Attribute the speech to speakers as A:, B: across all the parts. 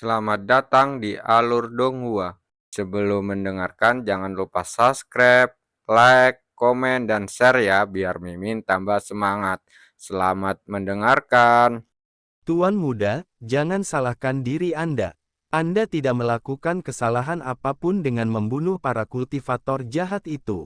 A: Selamat datang di Alur Donghua. Sebelum mendengarkan, jangan lupa subscribe, like, komen, dan share ya, biar Mimin tambah semangat. Selamat mendengarkan.
B: Tuan muda, jangan salahkan diri Anda. Anda tidak melakukan kesalahan apapun dengan membunuh para kultivator jahat itu.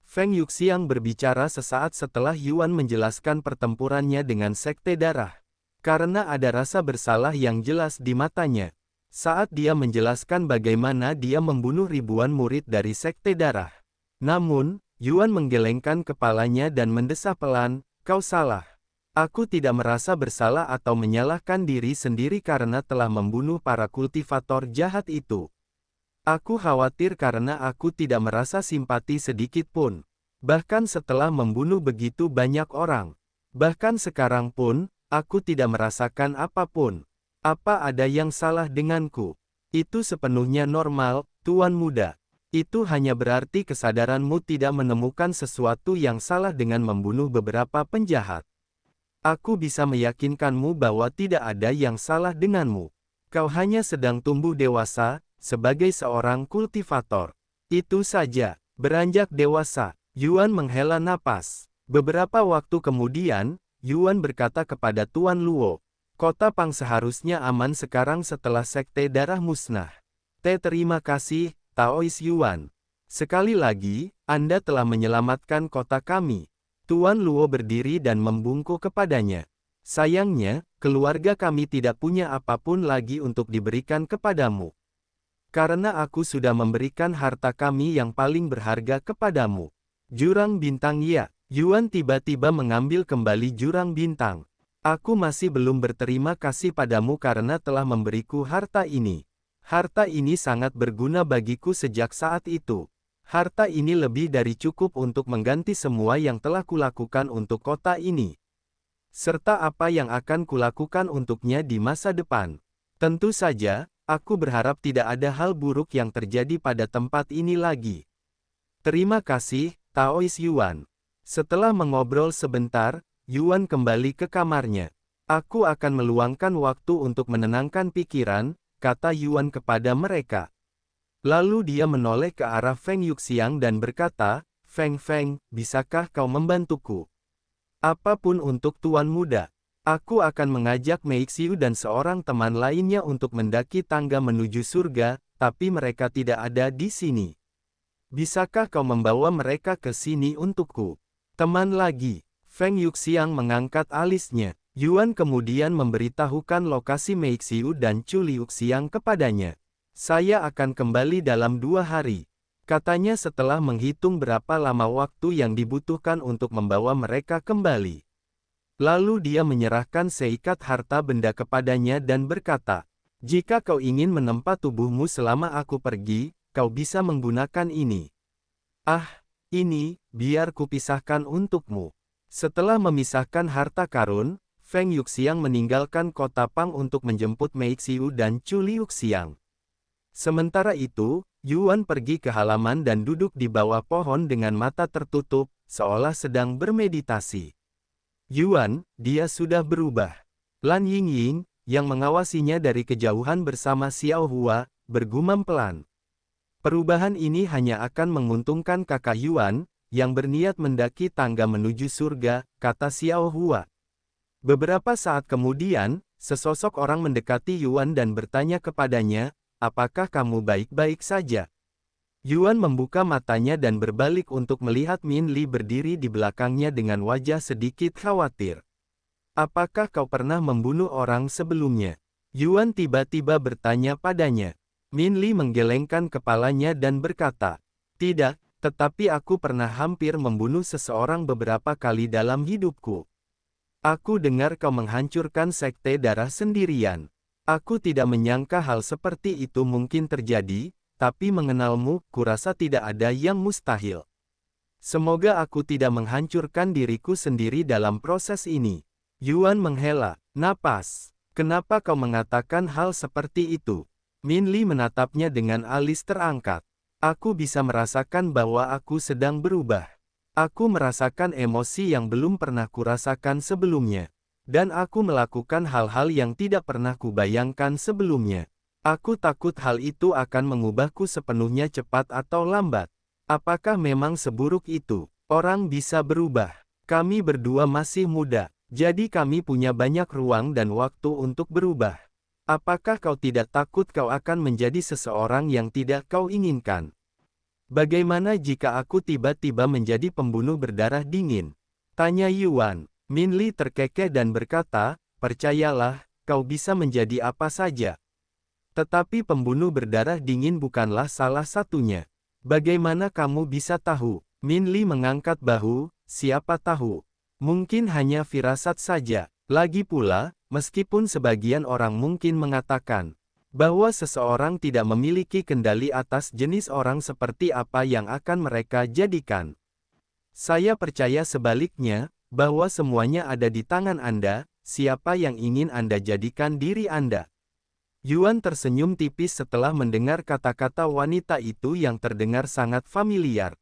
B: Feng Yuxiang berbicara sesaat setelah Yuan menjelaskan pertempurannya dengan Sekte Darah. Karena ada rasa bersalah yang jelas di matanya. Saat dia menjelaskan bagaimana dia membunuh ribuan murid dari Sekte Darah. Namun, Yuan menggelengkan kepalanya dan mendesah pelan, "Kau salah. Aku tidak merasa bersalah atau menyalahkan diri sendiri karena telah membunuh para kultivator jahat itu. Aku khawatir karena aku tidak merasa simpati sedikit pun. Bahkan setelah membunuh begitu banyak orang. Bahkan sekarang pun, aku tidak merasakan apapun. Apa ada yang salah denganku? Itu sepenuhnya normal, Tuan Muda. Itu hanya berarti kesadaranmu tidak menemukan sesuatu yang salah dengan membunuh beberapa penjahat. Aku bisa meyakinkanmu bahwa tidak ada yang salah denganmu. Kau hanya sedang tumbuh dewasa, sebagai seorang kultivator. Itu saja. Beranjak dewasa, Yuan menghela napas. Beberapa waktu kemudian, Yuan berkata kepada Tuan Luo, "Kota Pang seharusnya aman sekarang setelah Sekte Darah musnah. Terima kasih, Taois Yuan. Sekali lagi, Anda telah menyelamatkan kota kami." Tuan Luo berdiri dan membungkuk kepadanya. "Sayangnya, keluarga kami tidak punya apapun lagi untuk diberikan kepadamu. Karena aku sudah memberikan harta kami yang paling berharga kepadamu." Jurang bintang ya. Yuan tiba-tiba mengambil kembali jurang bintang. "Aku masih belum berterima kasih padamu karena telah memberiku harta ini. Harta ini sangat berguna bagiku sejak saat itu. Harta ini lebih dari cukup untuk mengganti semua yang telah kulakukan untuk kota ini. Serta apa yang akan kulakukan untuknya di masa depan. Tentu saja, aku berharap tidak ada hal buruk yang terjadi pada tempat ini lagi." "Terima kasih, Taois Yuan." Setelah mengobrol sebentar, Yuan kembali ke kamarnya. "Aku akan meluangkan waktu untuk menenangkan pikiran," kata Yuan kepada mereka. Lalu dia menoleh ke arah Feng Yuxiang dan berkata, Feng, bisakah kau membantuku? Apapun untuk Tuan Muda. Aku akan mengajak Meixiu dan seorang teman lainnya untuk mendaki tangga menuju surga, tapi mereka tidak ada di sini. Bisakah kau membawa mereka ke sini untukku?" "Teman lagi." Feng Yuxiang mengangkat alisnya. Yuan kemudian memberitahukan lokasi Meixiu dan Chu Liuxiang kepadanya. "Saya akan kembali dalam 2 hari. Katanya setelah menghitung berapa lama waktu yang dibutuhkan untuk membawa mereka kembali. Lalu dia menyerahkan seikat harta benda kepadanya dan berkata, "Jika kau ingin menempa tubuhmu selama aku pergi, kau bisa menggunakan ini. Ah, ini, biar kupisahkan untukmu." Setelah memisahkan harta karun, Feng Yuxiang meninggalkan kota Pang untuk menjemput Meixiu dan Chu Liuxiang. Sementara itu, Yuan pergi ke halaman dan duduk di bawah pohon dengan mata tertutup, seolah sedang bermeditasi. Yuan, dia sudah berubah. Lan Yingying, yang mengawasinya dari kejauhan bersama Xiao Hua, bergumam pelan. "Perubahan ini hanya akan menguntungkan kakak Yuan, yang berniat mendaki tangga menuju surga," kata Xiao Hua. Beberapa saat kemudian, sesosok orang mendekati Yuan dan bertanya kepadanya, "Apakah kamu baik-baik saja?" Yuan membuka matanya dan berbalik untuk melihat Min Li berdiri di belakangnya dengan wajah sedikit khawatir. "Apakah kau pernah membunuh orang sebelumnya?" Yuan tiba-tiba bertanya padanya. Min Li menggelengkan kepalanya dan berkata, "Tidak, tetapi aku pernah hampir membunuh seseorang beberapa kali dalam hidupku. Aku dengar kau menghancurkan Sekte Darah sendirian. Aku tidak menyangka hal seperti itu mungkin terjadi, tapi mengenalmu, kurasa tidak ada yang mustahil. Semoga aku tidak menghancurkan diriku sendiri dalam proses ini." Yuan menghela napas. "Kenapa kau mengatakan hal seperti itu?" Min Li menatapnya dengan alis terangkat. "Aku bisa merasakan bahwa aku sedang berubah. Aku merasakan emosi yang belum pernah kurasakan sebelumnya. Dan aku melakukan hal-hal yang tidak pernah kubayangkan sebelumnya. Aku takut hal itu akan mengubahku sepenuhnya cepat atau lambat. Apakah memang seburuk itu? Orang bisa berubah. Kami berdua masih muda, jadi kami punya banyak ruang dan waktu untuk berubah. Apakah kau tidak takut kau akan menjadi seseorang yang tidak kau inginkan? Bagaimana jika aku tiba-tiba menjadi pembunuh berdarah dingin? Tanya Yuan. Min Li terkekeh dan berkata, percayalah, kau bisa menjadi apa saja. Tetapi pembunuh berdarah dingin bukanlah salah satunya. Bagaimana kamu bisa tahu? Min Li mengangkat bahu, siapa tahu. Mungkin hanya firasat saja. Lagi pula, meskipun sebagian orang mungkin mengatakan bahwa seseorang tidak memiliki kendali atas jenis orang seperti apa yang akan mereka jadikan. Saya percaya sebaliknya, bahwa semuanya ada di tangan Anda, siapa yang ingin Anda jadikan diri Anda. Yuan tersenyum tipis setelah mendengar kata-kata wanita itu yang terdengar sangat familiar.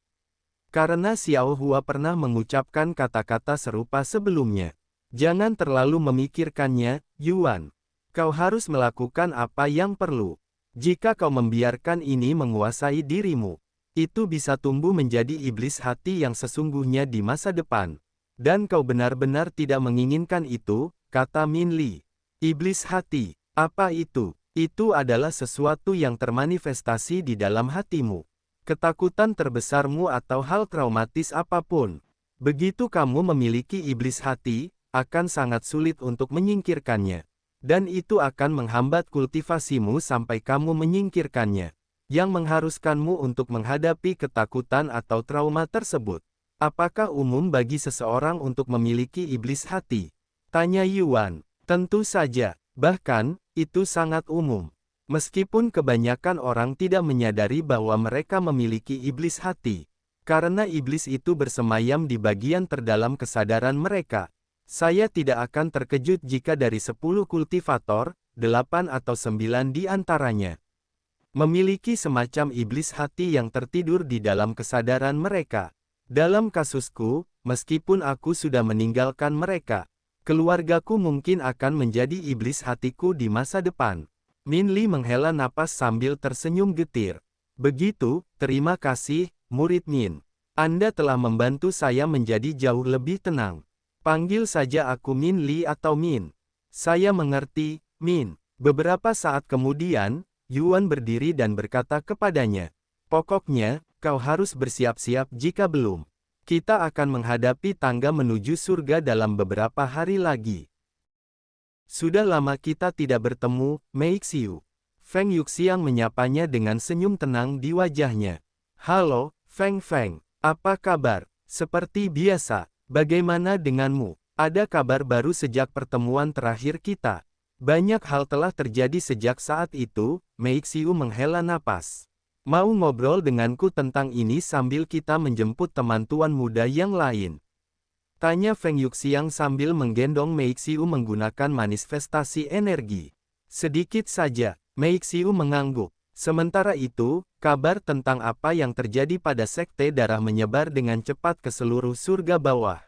B: Karena Xiao Hua pernah mengucapkan kata-kata serupa sebelumnya. Jangan terlalu memikirkannya, Yuan. Kau harus melakukan apa yang perlu. Jika kau membiarkan ini menguasai dirimu, itu bisa tumbuh menjadi iblis hati yang sesungguhnya di masa depan. Dan kau benar-benar tidak menginginkan itu, kata Min Li. Iblis hati, apa itu? Itu adalah sesuatu yang termanifestasi di dalam hatimu. Ketakutan terbesarmu atau hal traumatis apapun. Begitu kamu memiliki iblis hati, akan sangat sulit untuk menyingkirkannya. Dan itu akan menghambat kultivasimu sampai kamu menyingkirkannya. Yang mengharuskanmu untuk menghadapi ketakutan atau trauma tersebut. Apakah umum bagi seseorang untuk memiliki iblis hati? Tanya Yuan. Tentu saja, bahkan, itu sangat umum. Meskipun kebanyakan orang tidak menyadari bahwa mereka memiliki iblis hati. Karena iblis itu bersemayam di bagian terdalam kesadaran mereka. Saya tidak akan terkejut jika dari 10 kultivator, 8 atau 9 di antaranya memiliki semacam iblis hati yang tertidur di dalam kesadaran mereka. Dalam kasusku, meskipun aku sudah meninggalkan mereka, keluargaku mungkin akan menjadi iblis hatiku di masa depan. Min Li menghela napas sambil tersenyum getir. Begitu, terima kasih, murid Min. Anda telah membantu saya menjadi jauh lebih tenang. Panggil saja aku Min Li atau Min. Saya mengerti, Min. Beberapa saat kemudian, Yuan berdiri dan berkata kepadanya, pokoknya, kau harus bersiap-siap jika belum. Kita akan menghadapi tangga menuju surga dalam beberapa hari lagi. Sudah lama kita tidak bertemu, Mei Xiu. Feng Yuxiang menyapanya dengan senyum tenang di wajahnya. Halo, Feng Feng. Apa kabar? Seperti biasa. Bagaimana denganmu? Ada kabar baru sejak pertemuan terakhir kita? Banyak hal telah terjadi sejak saat itu, Mei Xiu menghela napas. Mau ngobrol denganku tentang ini sambil kita menjemput teman tuan muda yang lain? Tanya Feng Yuxiang sambil menggendong Mei Xiu menggunakan manifestasi energi. Sedikit saja, Mei Xiu mengangguk. Sementara itu, kabar tentang apa yang terjadi pada Sekte Darah menyebar dengan cepat ke seluruh surga bawah.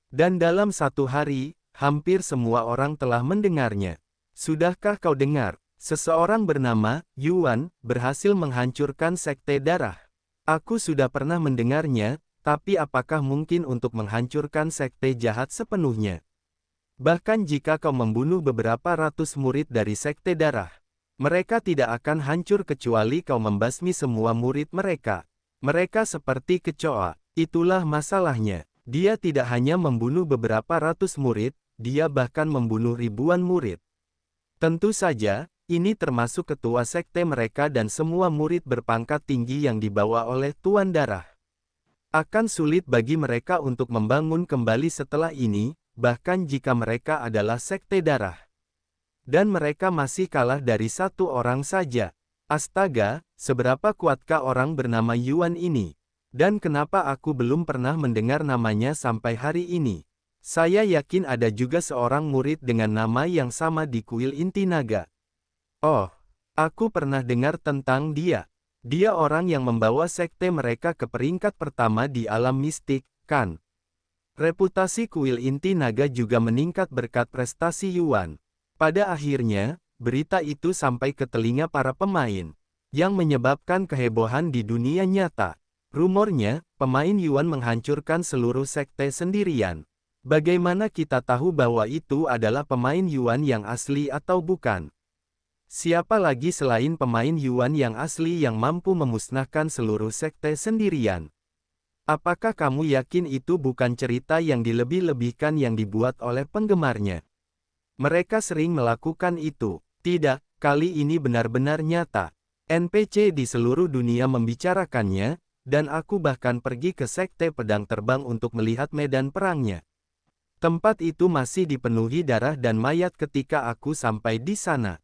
B: Dan dalam satu hari, hampir semua orang telah mendengarnya. Sudahkah kau dengar? Seseorang bernama Yuan berhasil menghancurkan Sekte Darah. Aku sudah pernah mendengarnya, tapi apakah mungkin untuk menghancurkan sekte jahat sepenuhnya? Bahkan jika kau membunuh beberapa ratus murid dari Sekte Darah, mereka tidak akan hancur kecuali kau membasmi semua murid mereka. Mereka seperti kecoa. Itulah masalahnya. Dia tidak hanya membunuh beberapa ratus murid, dia bahkan membunuh ribuan murid. Tentu saja, ini termasuk ketua sekte mereka dan semua murid berpangkat tinggi yang dibawa oleh Tuan Darah. Akan sulit bagi mereka untuk membangun kembali setelah ini, bahkan jika mereka adalah Sekte Darah. Dan mereka masih kalah dari satu orang saja. Astaga, seberapa kuatkah orang bernama Yuan ini? Dan kenapa aku belum pernah mendengar namanya sampai hari ini? Saya yakin ada juga seorang murid dengan nama yang sama di kuil inti naga. Oh, aku pernah dengar tentang dia. Dia orang yang membawa sekte mereka ke peringkat pertama di alam mistik, kan? Reputasi kuil inti naga juga meningkat berkat prestasi Yuan. Pada akhirnya, berita itu sampai ke telinga para pemain, yang menyebabkan kehebohan di dunia nyata. Rumornya, pemain Yuan menghancurkan seluruh sekte sendirian. Bagaimana kita tahu bahwa itu adalah pemain Yuan yang asli atau bukan? Siapa lagi selain pemain Yuan yang asli yang mampu memusnahkan seluruh sekte sendirian? Apakah kamu yakin itu bukan cerita yang dilebih-lebihkan yang dibuat oleh penggemarnya? Mereka sering melakukan itu. Tidak, kali ini benar-benar nyata. NPC di seluruh dunia membicarakannya, dan aku bahkan pergi ke Sekte Pedang Terbang untuk melihat medan perangnya. Tempat itu masih dipenuhi darah dan mayat ketika aku sampai di sana.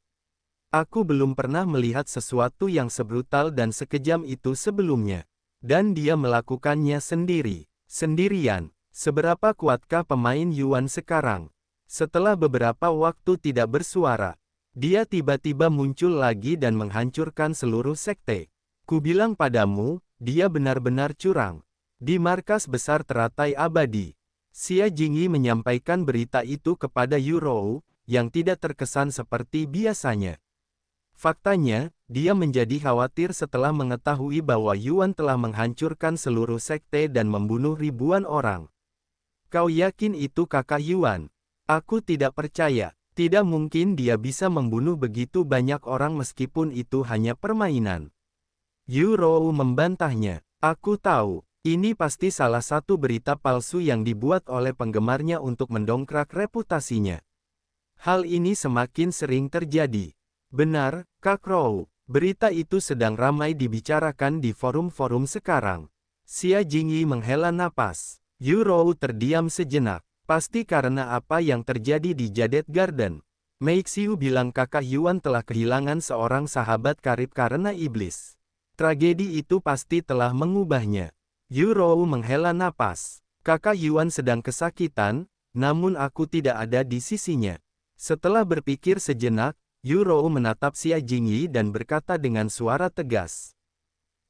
B: Aku belum pernah melihat sesuatu yang sebrutal dan sekejam itu sebelumnya. Dan dia melakukannya sendirian. Seberapa kuatkah pemain Yuan sekarang? Setelah beberapa waktu tidak bersuara, dia tiba-tiba muncul lagi dan menghancurkan seluruh sekte. Kubilang padamu, dia benar-benar curang. Di markas besar teratai abadi, Xia Jingyi menyampaikan berita itu kepada Yu Rou, yang tidak terkesan seperti biasanya. Faktanya, dia menjadi khawatir setelah mengetahui bahwa Yuan telah menghancurkan seluruh sekte dan membunuh ribuan orang. Kau yakin itu kakak Yuan? Aku tidak percaya. Tidak mungkin dia bisa membunuh begitu banyak orang meskipun itu hanya permainan. Yu Rou membantahnya. Aku tahu, ini pasti salah satu berita palsu yang dibuat oleh penggemarnya untuk mendongkrak reputasinya. Hal ini semakin sering terjadi. Benar, Kak Rou. Berita itu sedang ramai dibicarakan di forum-forum sekarang. Xia Jingyi menghela napas. Yu Rou terdiam sejenak. Pasti karena apa yang terjadi di Jade Garden. Mei Xiu bilang kakak Yuan telah kehilangan seorang sahabat karib karena iblis. Tragedi itu pasti telah mengubahnya. Yu Rou menghela napas. Kakak Yuan sedang kesakitan, namun aku tidak ada di sisinya. Setelah berpikir sejenak, Yu Rou menatap Xia Jingyi dan berkata dengan suara tegas.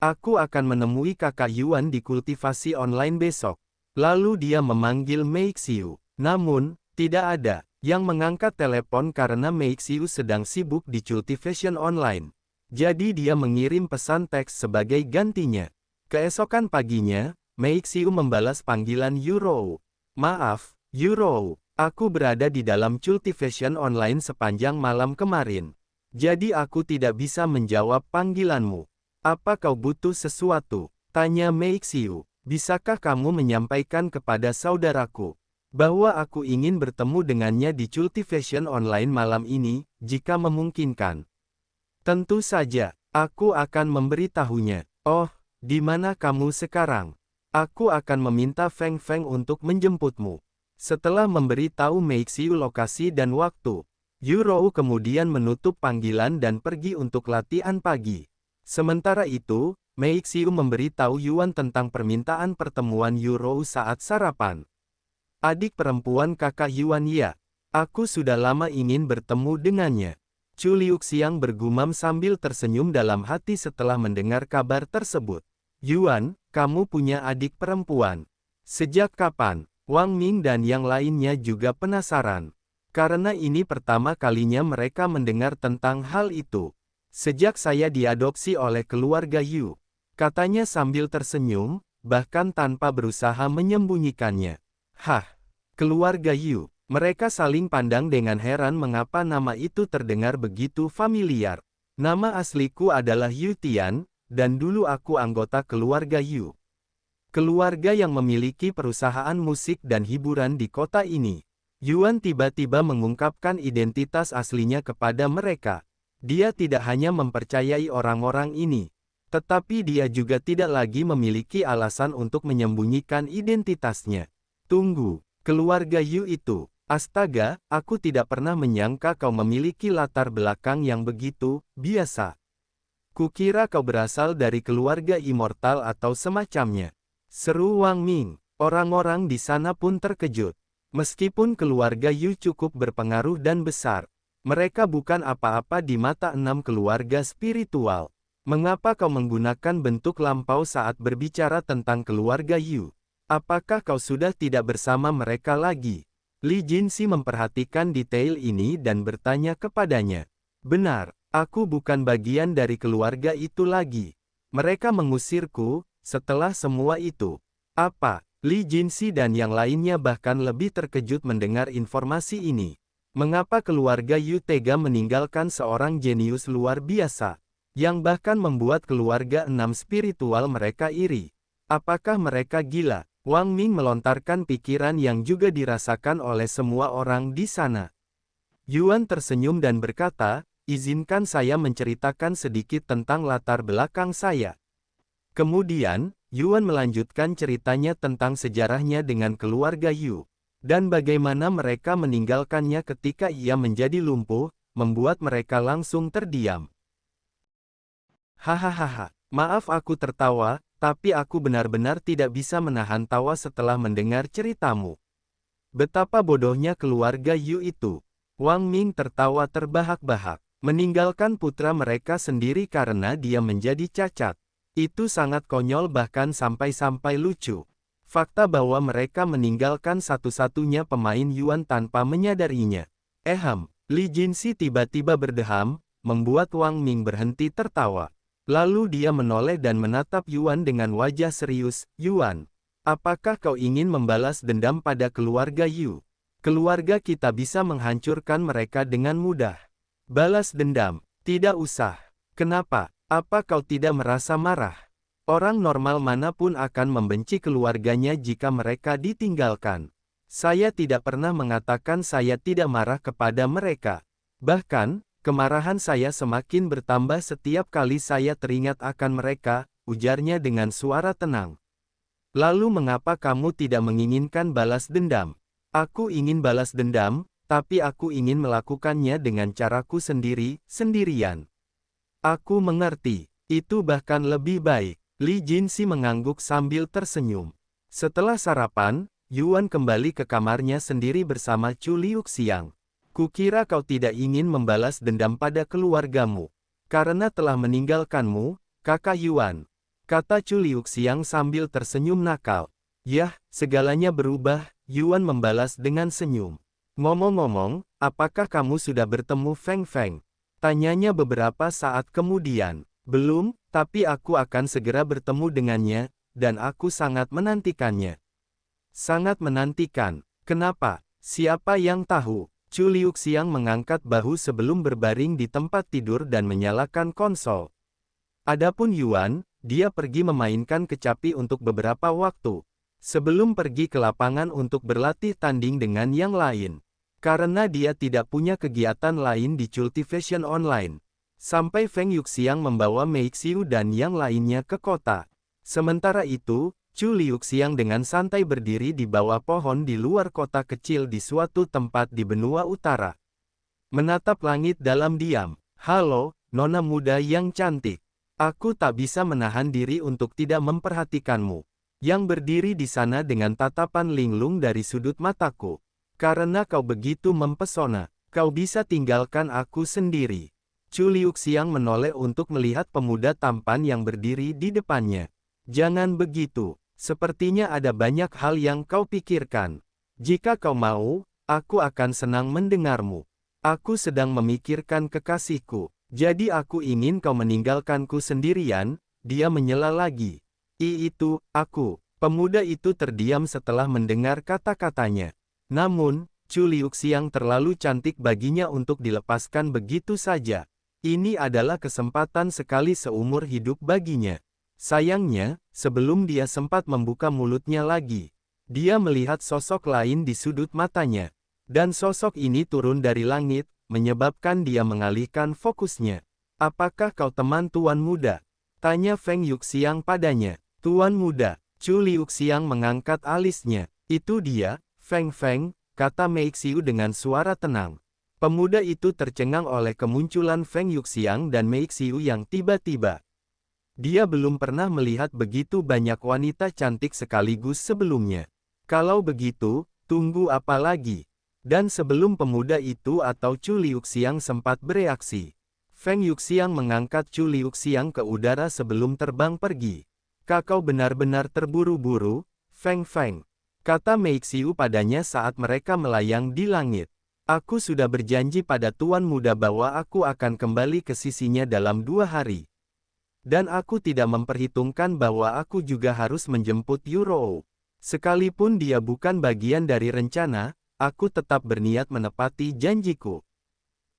B: Aku akan menemui kakak Yuan di kultivasi online besok. Lalu dia memanggil Mei Xiu. Namun, tidak ada yang mengangkat telepon karena Mei Xiu sedang sibuk di cultivation online. Jadi dia mengirim pesan teks sebagai gantinya. Keesokan paginya, Mei Xiu membalas panggilan Yu Rou. Maaf, Yu Rou. Aku berada di dalam cultivation online sepanjang malam kemarin. Jadi aku tidak bisa menjawab panggilanmu. Apa kau butuh sesuatu? Tanya Mei Xiu. Bisakah kamu menyampaikan kepada saudaraku bahwa aku ingin bertemu dengannya di cultivation online malam ini, jika memungkinkan? Tentu saja, aku akan memberitahunya. Oh, di mana kamu sekarang? Aku akan meminta Feng Feng untuk menjemputmu. Setelah memberitahu Mei Xiu lokasi dan waktu, Yu Rou kemudian menutup panggilan dan pergi untuk latihan pagi. Sementara itu, Mei Xiu memberitahu Yuan tentang permintaan pertemuan Yu Rou saat sarapan. Adik perempuan kakak Yuan ya. Aku sudah lama ingin bertemu dengannya. Chu Liuxiang bergumam sambil tersenyum dalam hati setelah mendengar kabar tersebut. Yuan, kamu punya adik perempuan. Sejak kapan? Wang Ming dan yang lainnya juga penasaran. Karena ini pertama kalinya mereka mendengar tentang hal itu. Sejak saya diadopsi oleh keluarga Yu. Katanya sambil tersenyum, bahkan tanpa berusaha menyembunyikannya. Hah, keluarga Yu. Mereka saling pandang dengan heran mengapa nama itu terdengar begitu familiar. Nama asliku adalah Yu Tian, dan dulu aku anggota keluarga Yu. Keluarga yang memiliki perusahaan musik dan hiburan di kota ini. Yuan tiba-tiba mengungkapkan identitas aslinya kepada mereka. Dia tidak hanya mempercayai orang-orang ini, tetapi dia juga tidak lagi memiliki alasan untuk menyembunyikan identitasnya. Tunggu, keluarga Yu itu. Astaga, aku tidak pernah menyangka kau memiliki latar belakang yang begitu biasa. Kukira kau berasal dari keluarga immortal atau semacamnya. Seru Wang Ming. Orang-orang di sana pun terkejut. Meskipun keluarga Yu cukup berpengaruh dan besar, mereka bukan apa-apa di mata 6 keluarga spiritual. Mengapa kau menggunakan bentuk lampau saat berbicara tentang keluarga Yu? Apakah kau sudah tidak bersama mereka lagi? Li Jinxi memperhatikan detail ini dan bertanya kepadanya. Benar, aku bukan bagian dari keluarga itu lagi. Mereka mengusirku, setelah semua itu. Apa? Li Jinxi dan yang lainnya bahkan lebih terkejut mendengar informasi ini. Mengapa keluarga Yu tega meninggalkan seorang jenius luar biasa, yang bahkan membuat keluarga enam spiritual mereka iri? Apakah mereka gila? Wang Ming melontarkan pikiran yang juga dirasakan oleh semua orang di sana. Yuan tersenyum dan berkata, izinkan saya menceritakan sedikit tentang latar belakang saya. Kemudian, Yuan melanjutkan ceritanya tentang sejarahnya dengan keluarga Yu, dan bagaimana mereka meninggalkannya ketika ia menjadi lumpuh, membuat mereka langsung terdiam. Hahaha, maaf aku tertawa, tapi aku benar-benar tidak bisa menahan tawa setelah mendengar ceritamu. Betapa bodohnya keluarga Yu itu. Wang Ming tertawa terbahak-bahak. Meninggalkan putra mereka sendiri karena dia menjadi cacat. Itu sangat konyol bahkan sampai-sampai lucu. Fakta bahwa mereka meninggalkan satu-satunya pemain Yuan tanpa menyadarinya. Li Jinxi tiba-tiba berdeham, membuat Wang Ming berhenti tertawa. Lalu dia menoleh dan menatap Yuan dengan wajah serius. Yuan, apakah kau ingin membalas dendam pada keluarga Yu? Keluarga kita bisa menghancurkan mereka dengan mudah. Balas dendam? Tidak usah. Kenapa? Apa kau tidak merasa marah? Orang normal manapun akan membenci keluarganya jika mereka ditinggalkan. Saya tidak pernah mengatakan saya tidak marah kepada mereka. Bahkan, kemarahan saya semakin bertambah setiap kali saya teringat akan mereka, ujarnya dengan suara tenang. Lalu mengapa kamu tidak menginginkan balas dendam? Aku ingin balas dendam, tapi aku ingin melakukannya dengan caraku sendirian. Aku mengerti, itu bahkan lebih baik. Li Jinxi mengangguk sambil tersenyum. Setelah sarapan, Yuan kembali ke kamarnya sendiri bersama Chu Liuxiang. Kukira kau tidak ingin membalas dendam pada keluargamu, karena telah meninggalkanmu, kakak Yuan, kata Chu Liuxiang sambil tersenyum nakal. Yah, segalanya berubah, Yuan membalas dengan senyum. Ngomong-ngomong, apakah kamu sudah bertemu Feng Feng? Tanyanya beberapa saat kemudian. Belum, tapi aku akan segera bertemu dengannya, dan aku sangat menantikannya. Sangat menantikan. Kenapa? Siapa yang tahu? Chu Liuxiang mengangkat bahu sebelum berbaring di tempat tidur dan menyalakan konsol. Adapun Yuan, dia pergi memainkan kecapi untuk beberapa waktu, sebelum pergi ke lapangan untuk berlatih tanding dengan yang lain. Karena dia tidak punya kegiatan lain di Cultivation Online. Sampai Feng Yuxiang membawa Mei Xiu dan yang lainnya ke kota. Sementara itu, Chu Liuxiang dengan santai berdiri di bawah pohon di luar kota kecil di suatu tempat di benua utara. Menatap langit dalam diam. Halo, nona muda yang cantik. Aku tak bisa menahan diri untuk tidak memperhatikanmu. Yang berdiri di sana dengan tatapan linglung dari sudut mataku. Karena kau begitu mempesona, kau bisa tinggalkan aku sendiri. Chu Liuxiang menoleh untuk melihat pemuda tampan yang berdiri di depannya. Jangan begitu. Sepertinya ada banyak hal yang kau pikirkan. Jika kau mau, aku akan senang mendengarmu. Aku sedang memikirkan kekasihku, jadi aku ingin kau meninggalkanku sendirian, dia menyela lagi. Itu, aku. Pemuda itu terdiam setelah mendengar kata-katanya. Namun, Chu Liuxiang terlalu cantik baginya untuk dilepaskan begitu saja. Ini adalah kesempatan sekali seumur hidup baginya. Sayangnya, sebelum dia sempat membuka mulutnya lagi, dia melihat sosok lain di sudut matanya. Dan sosok ini turun dari langit, menyebabkan dia mengalihkan fokusnya. Apakah kau teman Tuan Muda? Tanya Feng Yuxiang padanya. Tuan Muda, Chu Liuxiang mengangkat alisnya. Itu dia, Feng Feng, kata Mei Xiu dengan suara tenang. Pemuda itu tercengang oleh kemunculan Feng Yuxiang dan Mei Xiu yang tiba-tiba. Dia belum pernah melihat begitu banyak wanita cantik sekaligus sebelumnya. Kalau begitu, tunggu apa lagi? Dan sebelum pemuda itu atau Chu Liuxiang sempat bereaksi, Feng Yuxiang mengangkat Chu Liuxiang ke udara sebelum terbang pergi. Kau benar-benar terburu-buru, Feng Feng, kata Meixiu padanya saat mereka melayang di langit. Aku sudah berjanji pada Tuan Muda bahwa aku akan kembali ke sisinya dalam 2 hari. Dan aku tidak memperhitungkan bahwa aku juga harus menjemput Yurou. Sekalipun dia bukan bagian dari rencana, aku tetap berniat menepati janjiku.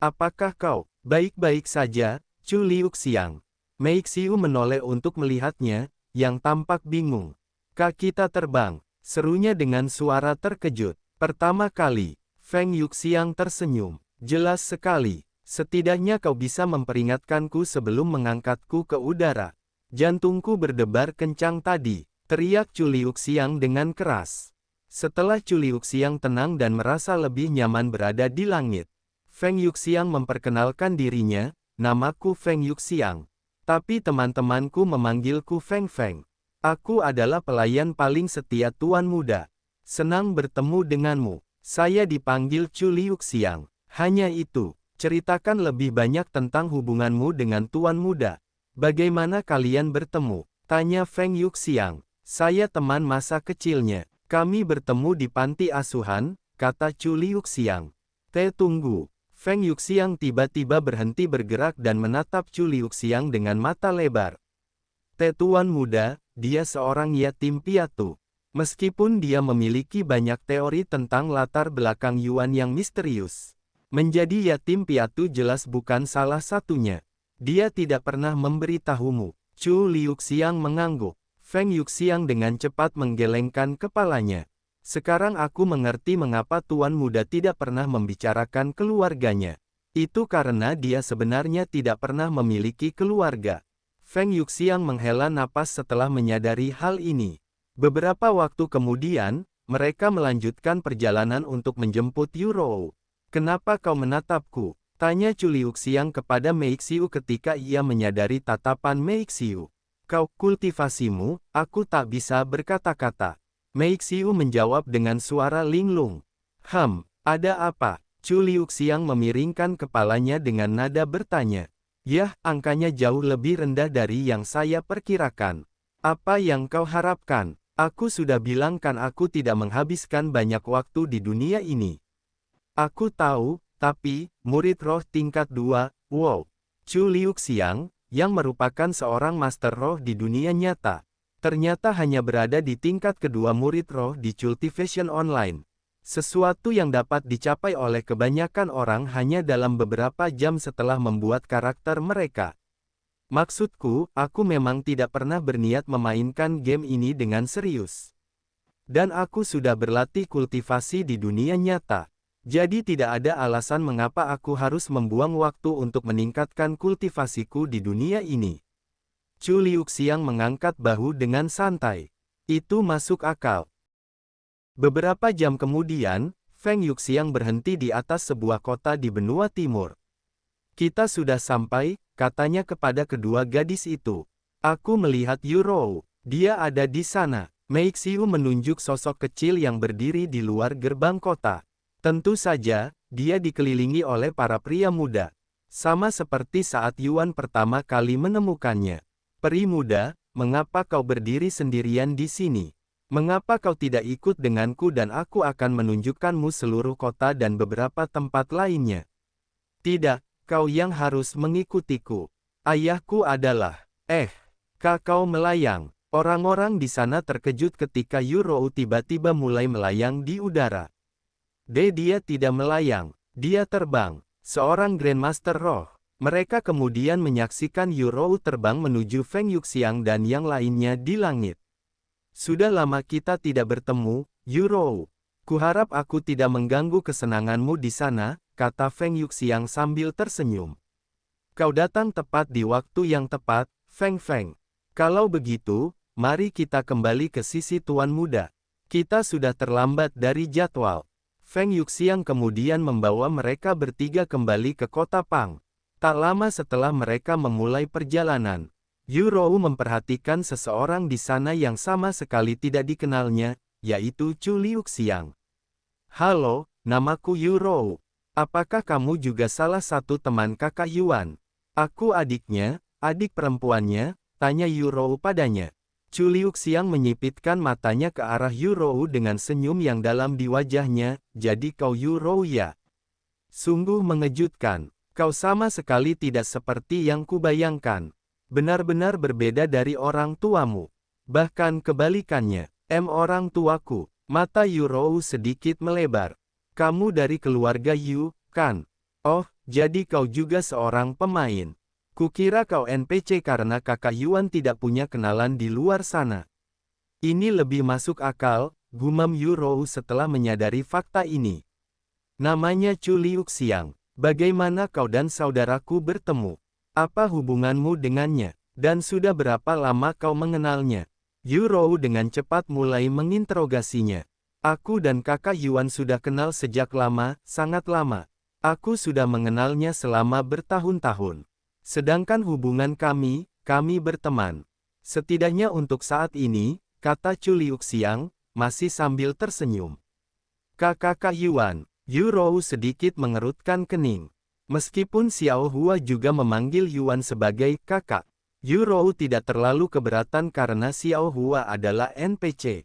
B: Apakah kau baik-baik saja, Chu Liuxiang? Meixiu menoleh untuk melihatnya, yang tampak bingung. Kak kita terbang, serunya dengan suara terkejut. Pertama kali, Feng Yuxiang tersenyum. Jelas sekali. Setidaknya kau bisa memperingatkanku sebelum mengangkatku ke udara. Jantungku berdebar kencang tadi, teriak Chu Liuxiang dengan keras. Setelah Chu Liuxiang tenang dan merasa lebih nyaman berada di langit, Feng Yuxiang memperkenalkan dirinya, namaku Feng Yuxiang. Tapi teman-temanku memanggilku Feng Feng. Aku adalah pelayan paling setia Tuan Muda. Senang bertemu denganmu. Saya dipanggil Chu Liuxiang. Hanya itu, ceritakan lebih banyak tentang hubunganmu dengan Tuan Muda. Bagaimana kalian bertemu? Tanya Feng Yuxiang. Saya teman masa kecilnya. Kami bertemu di panti asuhan, kata Chu Liuxiang. Tunggu. Feng Yuxiang tiba-tiba berhenti bergerak dan menatap Chu Liuxiang dengan mata lebar. Tuan Muda, dia seorang yatim piatu. Meskipun dia memiliki banyak teori tentang latar belakang Yuan yang misterius, menjadi yatim piatu jelas bukan salah satunya. Dia tidak pernah memberitahumu. Chu Liuxiang mengangguk. Feng Yuxiang dengan cepat menggelengkan kepalanya. Sekarang aku mengerti mengapa Tuan Muda tidak pernah membicarakan keluarganya. Itu karena dia sebenarnya tidak pernah memiliki keluarga. Feng Yuxiang menghela napas setelah menyadari hal ini. Beberapa waktu kemudian, mereka melanjutkan perjalanan untuk menjemput Yurou. Kenapa kau menatapku? Tanya Chu Liuxiang kepada Meixiu ketika ia menyadari tatapan Meixiu. Kau kultivasimu, aku tak bisa berkata-kata. Meixiu menjawab dengan suara linglung. Ada apa? Chu Liuxiang memiringkan kepalanya dengan nada bertanya. Yah, angkanya jauh lebih rendah dari yang saya perkirakan. Apa yang kau harapkan? Aku sudah bilang kan aku tidak menghabiskan banyak waktu di dunia ini. Aku tahu, tapi, murid roh tingkat 2, wow. Chu Liuxiang, yang merupakan seorang master roh di dunia nyata, ternyata hanya berada di tingkat kedua murid roh di Cultivation Online. Sesuatu yang dapat dicapai oleh kebanyakan orang hanya dalam beberapa jam setelah membuat karakter mereka. Maksudku, aku memang tidak pernah berniat memainkan game ini dengan serius. Dan aku sudah berlatih kultivasi di dunia nyata. Jadi tidak ada alasan mengapa aku harus membuang waktu untuk meningkatkan kultivasiku di dunia ini. Chu Liuxiang mengangkat bahu dengan santai. Itu masuk akal. Beberapa jam kemudian, Feng Yuxiang berhenti di atas sebuah kota di benua timur. Kita sudah sampai, katanya kepada kedua gadis itu. Aku melihat Yurou, dia ada di sana. Meixiu menunjuk sosok kecil yang berdiri di luar gerbang kota. Tentu saja, dia dikelilingi oleh para pria muda. Sama seperti saat Yuan pertama kali menemukannya. Peri muda, mengapa kau berdiri sendirian di sini? Mengapa kau tidak ikut denganku dan aku akan menunjukkanmu seluruh kota dan beberapa tempat lainnya? Tidak. Kau yang harus mengikutiku. Ayahku adalah, kau melayang. Orang-orang di sana terkejut ketika Yurou tiba-tiba mulai melayang di udara. Dia tidak melayang, dia terbang. Seorang Grandmaster Roh. Mereka kemudian menyaksikan Yurou terbang menuju Feng Yuxiang dan yang lainnya di langit. Sudah lama kita tidak bertemu, Yurou. Kuharap aku tidak mengganggu kesenanganmu di sana, kata Feng Yuxiang sambil tersenyum. Kau datang tepat di waktu yang tepat, Feng Feng. Kalau begitu, mari kita kembali ke sisi Tuan Muda. Kita sudah terlambat dari jadwal. Feng Yuxiang kemudian membawa mereka bertiga kembali ke kota Pang. Tak lama setelah mereka memulai perjalanan, Yurou memperhatikan seseorang di sana yang sama sekali tidak dikenalnya, yaitu Chu Liuxiang. Halo, namaku Yurou. Apakah kamu juga salah satu teman kakak Yuan? Aku adiknya, adik perempuannya, tanya Yurou padanya. Chu Liuxiang menyipitkan matanya ke arah Yu Rou dengan senyum yang dalam di wajahnya, jadi kau Yu Rou ya? Sungguh mengejutkan, kau sama sekali tidak seperti yang kubayangkan. Benar-benar berbeda dari orang tuamu. Bahkan kebalikannya, orang tuaku. Mata Yu Rou sedikit melebar. Kamu dari keluarga Yu, kan? Oh, jadi kau juga seorang pemain. Kukira kau NPC karena kakak Yuan tidak punya kenalan di luar sana. Ini lebih masuk akal, gumam Yu Rou setelah menyadari fakta ini. Namanya Chu Liuxiang. Bagaimana kau dan saudaraku bertemu? Apa hubunganmu dengannya? Dan sudah berapa lama kau mengenalnya? Yu Rou dengan cepat mulai menginterogasinya. Aku dan kakak Yuan sudah kenal sejak lama, sangat lama. Aku sudah mengenalnya selama bertahun-tahun. Sedangkan hubungan kami berteman. Setidaknya untuk saat ini, kata Chu Liuxiang, masih sambil tersenyum. Kakak Yuan, Yu Rou sedikit mengerutkan kening. Meskipun Xiao Hua juga memanggil Yuan sebagai kakak, Yu Rou tidak terlalu keberatan karena Xiao Hua adalah NPC.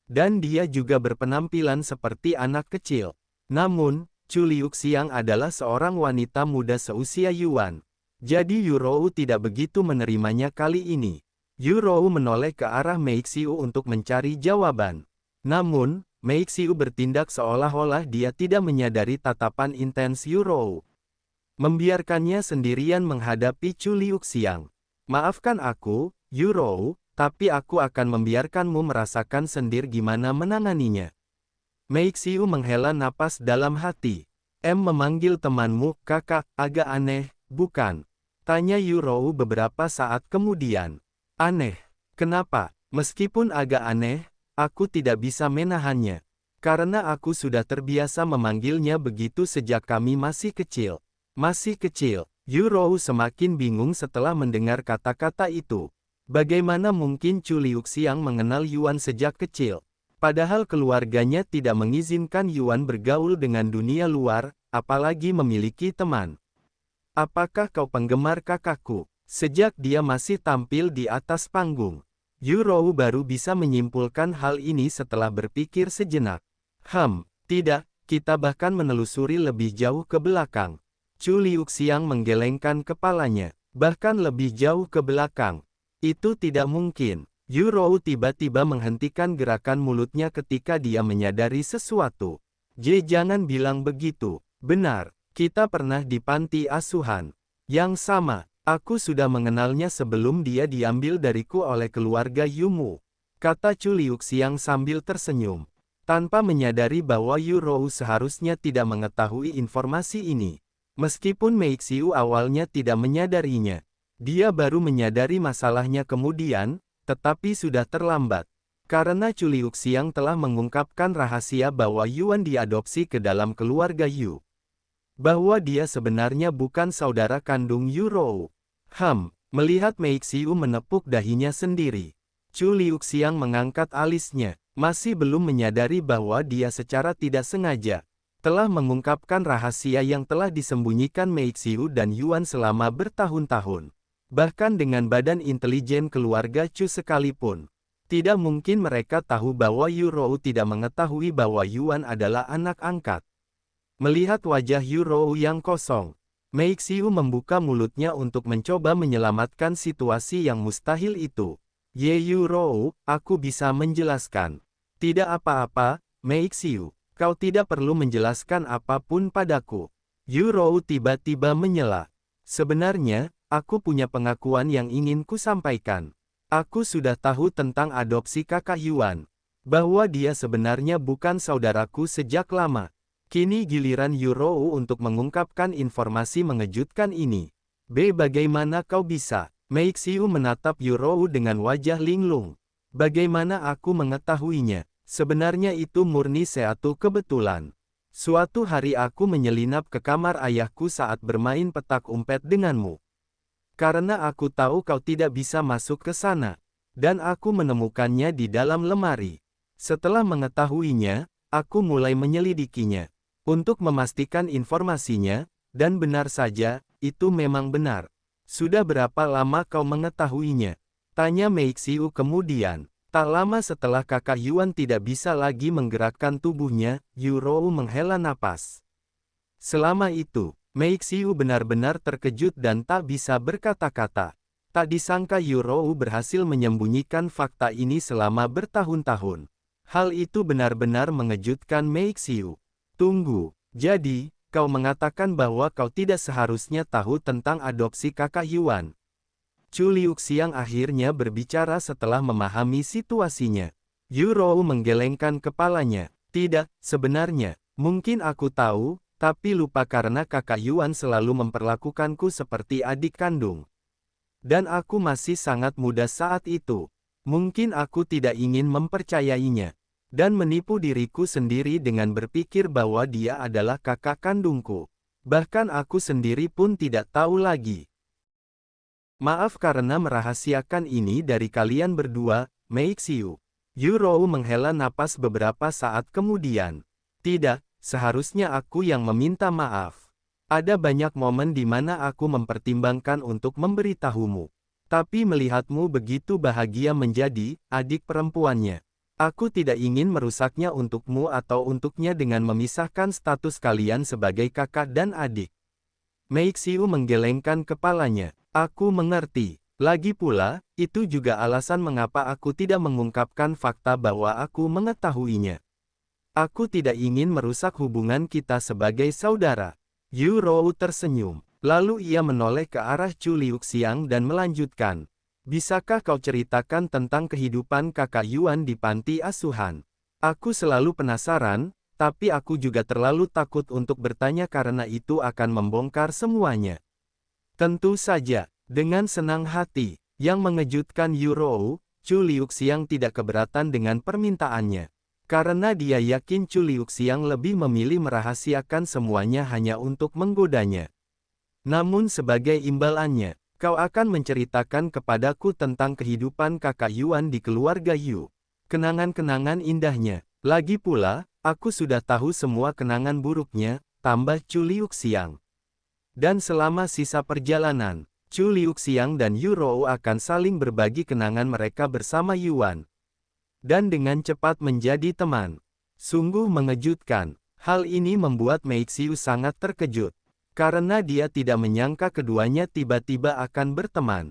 B: Dan dia juga berpenampilan seperti anak kecil. Namun, Chu Liuxiang adalah seorang wanita muda seusia Yuan. Jadi Yu Rou tidak begitu menerimanya kali ini. Yu Rou menoleh ke arah Meixiu untuk mencari jawaban. Namun, Meixiu bertindak seolah-olah dia tidak menyadari tatapan intens Yu Rou. Membiarkannya sendirian menghadapi Chu Liuxiang. Maafkan aku, Yu Rou, tapi aku akan membiarkanmu merasakan sendiri gimana menanganinya. Meixiu menghela napas dalam hati. Memanggil temanmu kakak, agak aneh, bukan? Tanya Yu Rou beberapa saat kemudian. Aneh. Kenapa? Meskipun agak aneh, aku tidak bisa menahannya. Karena aku sudah terbiasa memanggilnya begitu sejak kami masih kecil. Masih kecil. Yu Rou semakin bingung setelah mendengar kata-kata itu. Bagaimana mungkin Chu Liuxiang mengenal Yuan sejak kecil? Padahal keluarganya tidak mengizinkan Yuan bergaul dengan dunia luar, apalagi memiliki teman. Apakah kau penggemar kakakku? Sejak dia masih tampil di atas panggung, Yu Rou baru bisa menyimpulkan hal ini setelah berpikir sejenak. Tidak, kita bahkan menelusuri lebih jauh ke belakang. Chu Liuxiang menggelengkan kepalanya, bahkan lebih jauh ke belakang. Itu tidak mungkin. Yu Rou tiba-tiba menghentikan gerakan mulutnya ketika dia menyadari sesuatu. Jangan bilang begitu. Benar. Kita pernah di panti asuhan. Yang sama, aku sudah mengenalnya sebelum dia diambil dariku oleh keluarga Yumu. Kata Chu Liuxiang sambil tersenyum. Tanpa menyadari bahwa Yu Rou seharusnya tidak mengetahui informasi ini. Meskipun Meixiu awalnya tidak menyadarinya. Dia baru menyadari masalahnya kemudian, tetapi sudah terlambat. Karena Chu Liuxiang telah mengungkapkan rahasia bahwa Yuan diadopsi ke dalam keluarga Yu. Bahwa dia sebenarnya bukan saudara kandung Yu Rou. Melihat Meixiu menepuk dahinya sendiri. Chu Liuxiang mengangkat alisnya, masih belum menyadari bahwa dia secara tidak sengaja telah mengungkapkan rahasia yang telah disembunyikan Meixiu dan Yuan selama bertahun-tahun. Bahkan dengan badan intelijen keluarga Chu sekalipun. Tidak mungkin mereka tahu bahwa Yu Rou tidak mengetahui bahwa Yuan adalah anak angkat. Melihat wajah Yu Rou yang kosong, Meixiu membuka mulutnya untuk mencoba menyelamatkan situasi yang mustahil itu. Yu Rou, aku bisa menjelaskan. Tidak apa-apa, Meixiu, kau tidak perlu menjelaskan apapun padaku. Yu Rou tiba-tiba menyela. Sebenarnya, aku punya pengakuan yang ingin kusampaikan. Aku sudah tahu tentang adopsi kakak Yuan. Bahwa dia sebenarnya bukan saudaraku sejak lama. Kini giliran Yu Rou untuk mengungkapkan informasi mengejutkan ini. Bagaimana kau bisa? Meixiu menatap Yu Rou dengan wajah linglung. Bagaimana aku mengetahuinya? Sebenarnya itu murni suatu kebetulan. Suatu hari aku menyelinap ke kamar ayahku saat bermain petak umpet denganmu. Karena aku tahu kau tidak bisa masuk ke sana. Dan aku menemukannya di dalam lemari. Setelah mengetahuinya, aku mulai menyelidikinya. Untuk memastikan informasinya, dan benar saja, itu memang benar. Sudah berapa lama kau mengetahuinya? Tanya Meixiu kemudian. Tak lama setelah kakak Yuan tidak bisa lagi menggerakkan tubuhnya, Yurou menghela napas. Selama itu, Meixiu benar-benar terkejut dan tak bisa berkata-kata. Tak disangka Yurou berhasil menyembunyikan fakta ini selama bertahun-tahun. Hal itu benar-benar mengejutkan Meixiu. Tunggu, jadi, kau mengatakan bahwa kau tidak seharusnya tahu tentang adopsi kakak Yuan. Chu Liuxiang akhirnya berbicara setelah memahami situasinya. Yurou menggelengkan kepalanya. Tidak, sebenarnya, mungkin aku tahu, tapi lupa karena kakak Yuan selalu memperlakukanku seperti adik kandung. Dan aku masih sangat muda saat itu. Mungkin aku tidak ingin mempercayainya. Dan menipu diriku sendiri dengan berpikir bahwa dia adalah kakak kandungku. Bahkan aku sendiri pun tidak tahu lagi. Maaf karena merahasiakan ini dari kalian berdua, Meixiu. Yurou menghela napas beberapa saat kemudian. Tidak, seharusnya aku yang meminta maaf. Ada banyak momen di mana aku mempertimbangkan untuk memberitahumu. Tapi melihatmu begitu bahagia menjadi adik perempuannya. Aku tidak ingin merusaknya untukmu atau untuknya dengan memisahkan status kalian sebagai kakak dan adik. Meixiu menggelengkan kepalanya. Aku mengerti. Lagi pula, itu juga alasan mengapa aku tidak mengungkapkan fakta bahwa aku mengetahuinya. Aku tidak ingin merusak hubungan kita sebagai saudara. Yurou tersenyum. Lalu ia menoleh ke arah Chu Liuxiang dan melanjutkan. Bisakah kau ceritakan tentang kehidupan kakak Yuan di panti asuhan? Aku selalu penasaran, tapi aku juga terlalu takut untuk bertanya karena itu akan membongkar semuanya. Tentu saja, dengan senang hati. Yang mengejutkan Yurou, Chu Liuxiang tidak keberatan dengan permintaannya. Karena dia yakin Chu Liuxiang lebih memilih merahasiakan semuanya hanya untuk menggodanya. Namun sebagai imbalannya, kau akan menceritakan kepadaku tentang kehidupan kakak Yuan di keluarga Yu. Kenangan-kenangan indahnya. Lagi pula, aku sudah tahu semua kenangan buruknya, tambah Chu Liuxiang. Dan selama sisa perjalanan, Chu Liuxiang dan Yurou akan saling berbagi kenangan mereka bersama Yuan. Dan dengan cepat menjadi teman. Sungguh mengejutkan. Hal ini membuat Meixiu sangat terkejut. Karena dia tidak menyangka keduanya tiba-tiba akan berteman.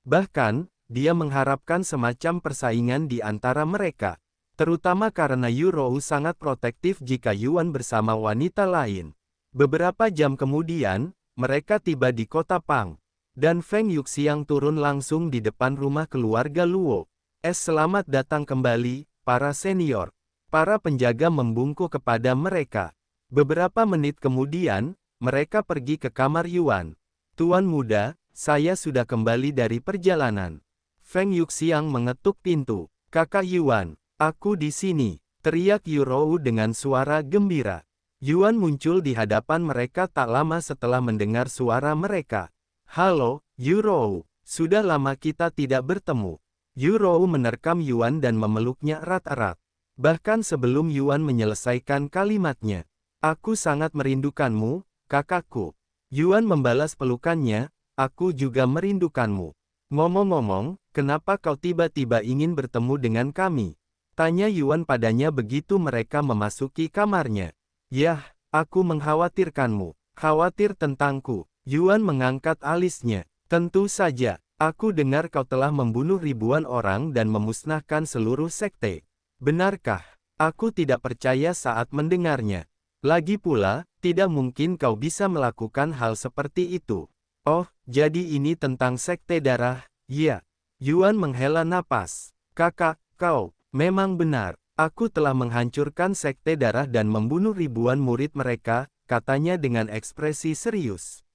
B: Bahkan, dia mengharapkan semacam persaingan di antara mereka. Terutama karena Yurou sangat protektif jika Yuan bersama wanita lain. Beberapa jam kemudian, mereka tiba di kota Pang. Dan Feng Yuxiang turun langsung di depan rumah keluarga Luo. Selamat datang kembali, para senior. Para penjaga membungkuk kepada mereka. Beberapa menit kemudian, mereka pergi ke kamar Yuan. Tuan muda, saya sudah kembali dari perjalanan. Feng Yuxiang mengetuk pintu. Kakak Yuan, aku di sini, teriak Yurou dengan suara gembira. Yuan muncul di hadapan mereka tak lama setelah mendengar suara mereka. Halo, Yurou, sudah lama kita tidak bertemu. Yurou menerkam Yuan dan memeluknya erat-erat. Bahkan sebelum Yuan menyelesaikan kalimatnya. Aku sangat merindukanmu, kakakku. Yuan membalas pelukannya, aku juga merindukanmu. Ngomong-ngomong, kenapa kau tiba-tiba ingin bertemu dengan kami? Tanya Yuan padanya begitu mereka memasuki kamarnya. Yah, aku mengkhawatirkanmu. Khawatir tentangku. Yuan mengangkat alisnya. Tentu saja, aku dengar kau telah membunuh ribuan orang dan memusnahkan seluruh sekte. Benarkah? Aku tidak percaya saat mendengarnya. Lagi pula, tidak mungkin kau bisa melakukan hal seperti itu. Oh, jadi ini tentang sekte darah, ya. Yuan menghela napas. Kakak, kau, memang benar. Aku telah menghancurkan sekte darah dan membunuh ribuan murid mereka, katanya dengan ekspresi serius.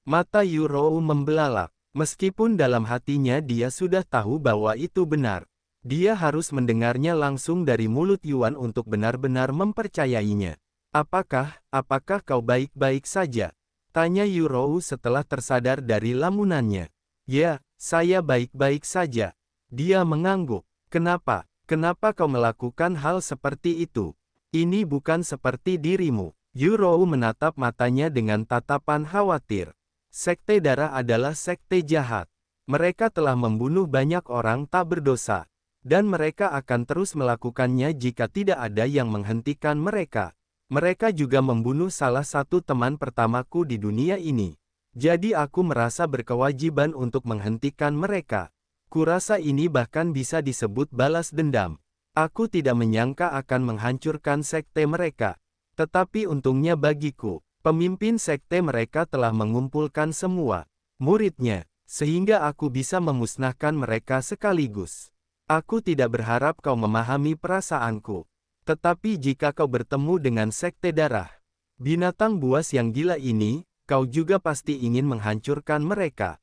B: Mata Yurou membelalak. Meskipun dalam hatinya dia sudah tahu bahwa itu benar. Dia harus mendengarnya langsung dari mulut Yuan untuk benar-benar mempercayainya. Apakah kau baik-baik saja? Tanya Yurou setelah tersadar dari lamunannya. Ya, saya baik-baik saja. Dia mengangguk. Kenapa kau melakukan hal seperti itu? Ini bukan seperti dirimu. Yurou menatap matanya dengan tatapan khawatir. Sekte darah adalah sekte jahat. Mereka telah membunuh banyak orang tak berdosa. Dan mereka akan terus melakukannya jika tidak ada yang menghentikan mereka. Mereka juga membunuh salah satu teman pertamaku di dunia ini. Jadi aku merasa berkewajiban untuk menghentikan mereka. Kurasa ini bahkan bisa disebut balas dendam. Aku tidak menyangka akan menghancurkan sekte mereka. Tetapi untungnya bagiku, pemimpin sekte mereka telah mengumpulkan semua muridnya, sehingga aku bisa memusnahkan mereka sekaligus. Aku tidak berharap kau memahami perasaanku. Tetapi jika kau bertemu dengan sekte darah, binatang buas yang gila ini, kau juga pasti ingin menghancurkan mereka.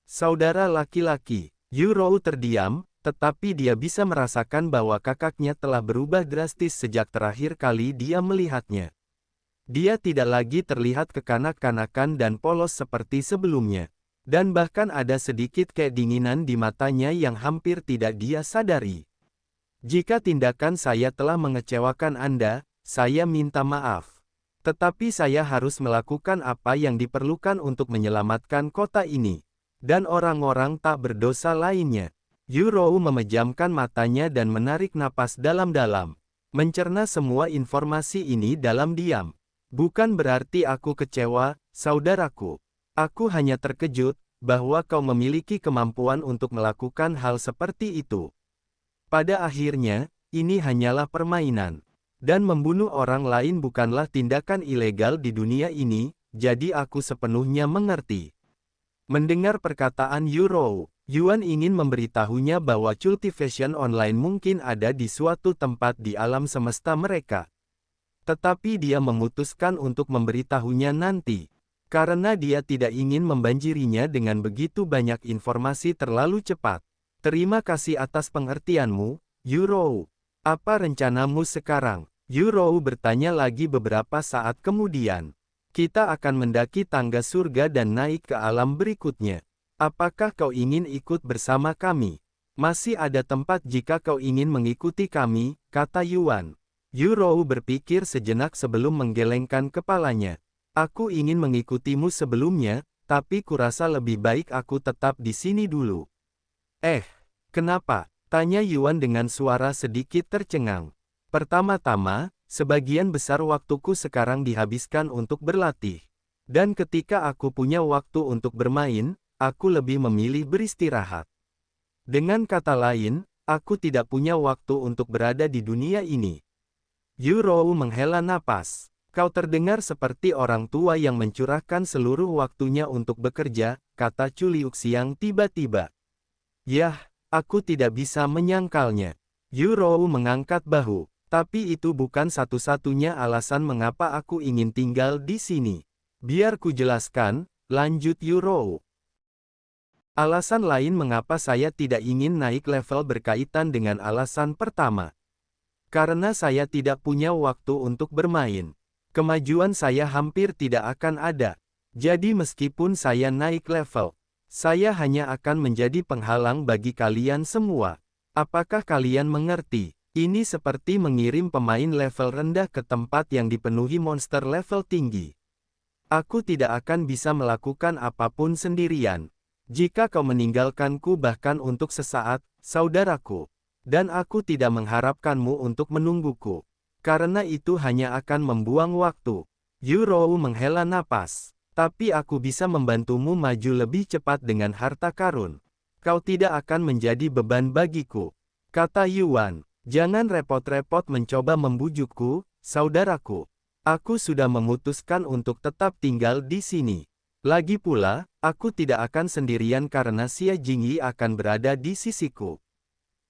B: Saudara laki-laki, Yurou terdiam, tetapi dia bisa merasakan bahwa kakaknya telah berubah drastis sejak terakhir kali dia melihatnya. Dia tidak lagi terlihat kekanak-kanakan dan polos seperti sebelumnya. Dan bahkan ada sedikit kedinginan di matanya yang hampir tidak dia sadari. Jika tindakan saya telah mengecewakan Anda, saya minta maaf. Tetapi saya harus melakukan apa yang diperlukan untuk menyelamatkan kota ini. Dan orang-orang tak berdosa lainnya. Yurou memejamkan matanya dan menarik napas dalam-dalam. Mencerna semua informasi ini dalam diam. Bukan berarti aku kecewa, saudaraku. Aku hanya terkejut, bahwa kau memiliki kemampuan untuk melakukan hal seperti itu. Pada akhirnya, ini hanyalah permainan. Dan membunuh orang lain bukanlah tindakan ilegal di dunia ini, jadi aku sepenuhnya mengerti. Mendengar perkataan Yurou, Yuan ingin memberitahunya bahwa cultivation online mungkin ada di suatu tempat di alam semesta mereka. Tetapi dia memutuskan untuk memberitahunya nanti. Karena dia tidak ingin membanjirinya dengan begitu banyak informasi terlalu cepat. Terima kasih atas pengertianmu, Yurou. Apa rencanamu sekarang? Yurou bertanya lagi beberapa saat kemudian. Kita akan mendaki tangga surga dan naik ke alam berikutnya. Apakah kau ingin ikut bersama kami? Masih ada tempat jika kau ingin mengikuti kami, kata Yuan. Yurou berpikir sejenak sebelum menggelengkan kepalanya. Aku ingin mengikutimu sebelumnya, tapi kurasa lebih baik aku tetap di sini dulu. Kenapa? Tanya Yuan dengan suara sedikit tercengang. Pertama-tama, sebagian besar waktuku sekarang dihabiskan untuk berlatih. Dan ketika aku punya waktu untuk bermain, aku lebih memilih beristirahat. Dengan kata lain, aku tidak punya waktu untuk berada di dunia ini. Yurou menghela napas. Kau terdengar seperti orang tua yang mencurahkan seluruh waktunya untuk bekerja, kata Chu Liuxiang tiba-tiba. Yah, aku tidak bisa menyangkalnya. Yurou mengangkat bahu. Tapi itu bukan satu-satunya alasan mengapa aku ingin tinggal di sini. Biar ku jelaskan, lanjut Yurou. Alasan lain mengapa saya tidak ingin naik level berkaitan dengan alasan pertama. Karena saya tidak punya waktu untuk bermain. Kemajuan saya hampir tidak akan ada. Jadi meskipun saya naik level, saya hanya akan menjadi penghalang bagi kalian semua. Apakah kalian mengerti? Ini seperti mengirim pemain level rendah ke tempat yang dipenuhi monster level tinggi. Aku tidak akan bisa melakukan apapun sendirian. Jika kau meninggalkanku bahkan untuk sesaat, saudaraku, dan aku tidak mengharapkanmu untuk menungguku. Karena itu hanya akan membuang waktu. Yurou menghela napas. Tapi aku bisa membantumu maju lebih cepat dengan harta karun. Kau tidak akan menjadi beban bagiku. Kata Yuan, jangan repot-repot mencoba membujukku, saudaraku. Aku sudah memutuskan untuk tetap tinggal di sini. Lagi pula, aku tidak akan sendirian karena Xia Jingyi akan berada di sisiku.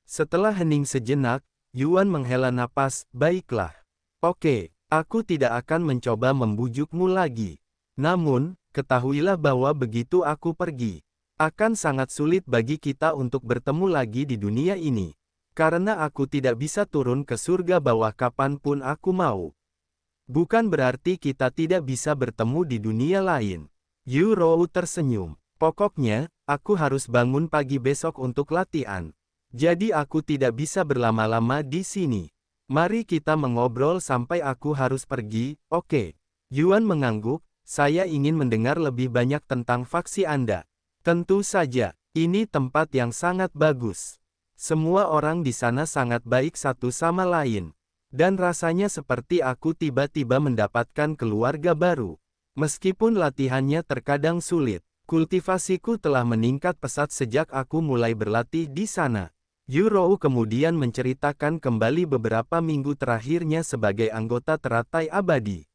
B: Setelah hening sejenak, Yuan menghela napas, baiklah. Oke, aku tidak akan mencoba membujukmu lagi. Namun, ketahuilah bahwa begitu aku pergi, akan sangat sulit bagi kita untuk bertemu lagi di dunia ini. Karena aku tidak bisa turun ke surga bawah kapanpun aku mau. Bukan berarti kita tidak bisa bertemu di dunia lain. Yurou tersenyum. Pokoknya, aku harus bangun pagi besok untuk latihan. Jadi aku tidak bisa berlama-lama di sini. Mari kita mengobrol sampai aku harus pergi, oke? Yuan mengangguk, saya ingin mendengar lebih banyak tentang faksi Anda. Tentu saja, Ini tempat yang sangat bagus. Semua orang di sana sangat baik satu sama lain. Dan rasanya seperti aku tiba-tiba mendapatkan keluarga baru. Meskipun latihannya terkadang sulit, kultivasiku telah meningkat pesat sejak aku mulai berlatih di sana. Yurou kemudian menceritakan kembali beberapa minggu terakhirnya sebagai anggota teratai abadi.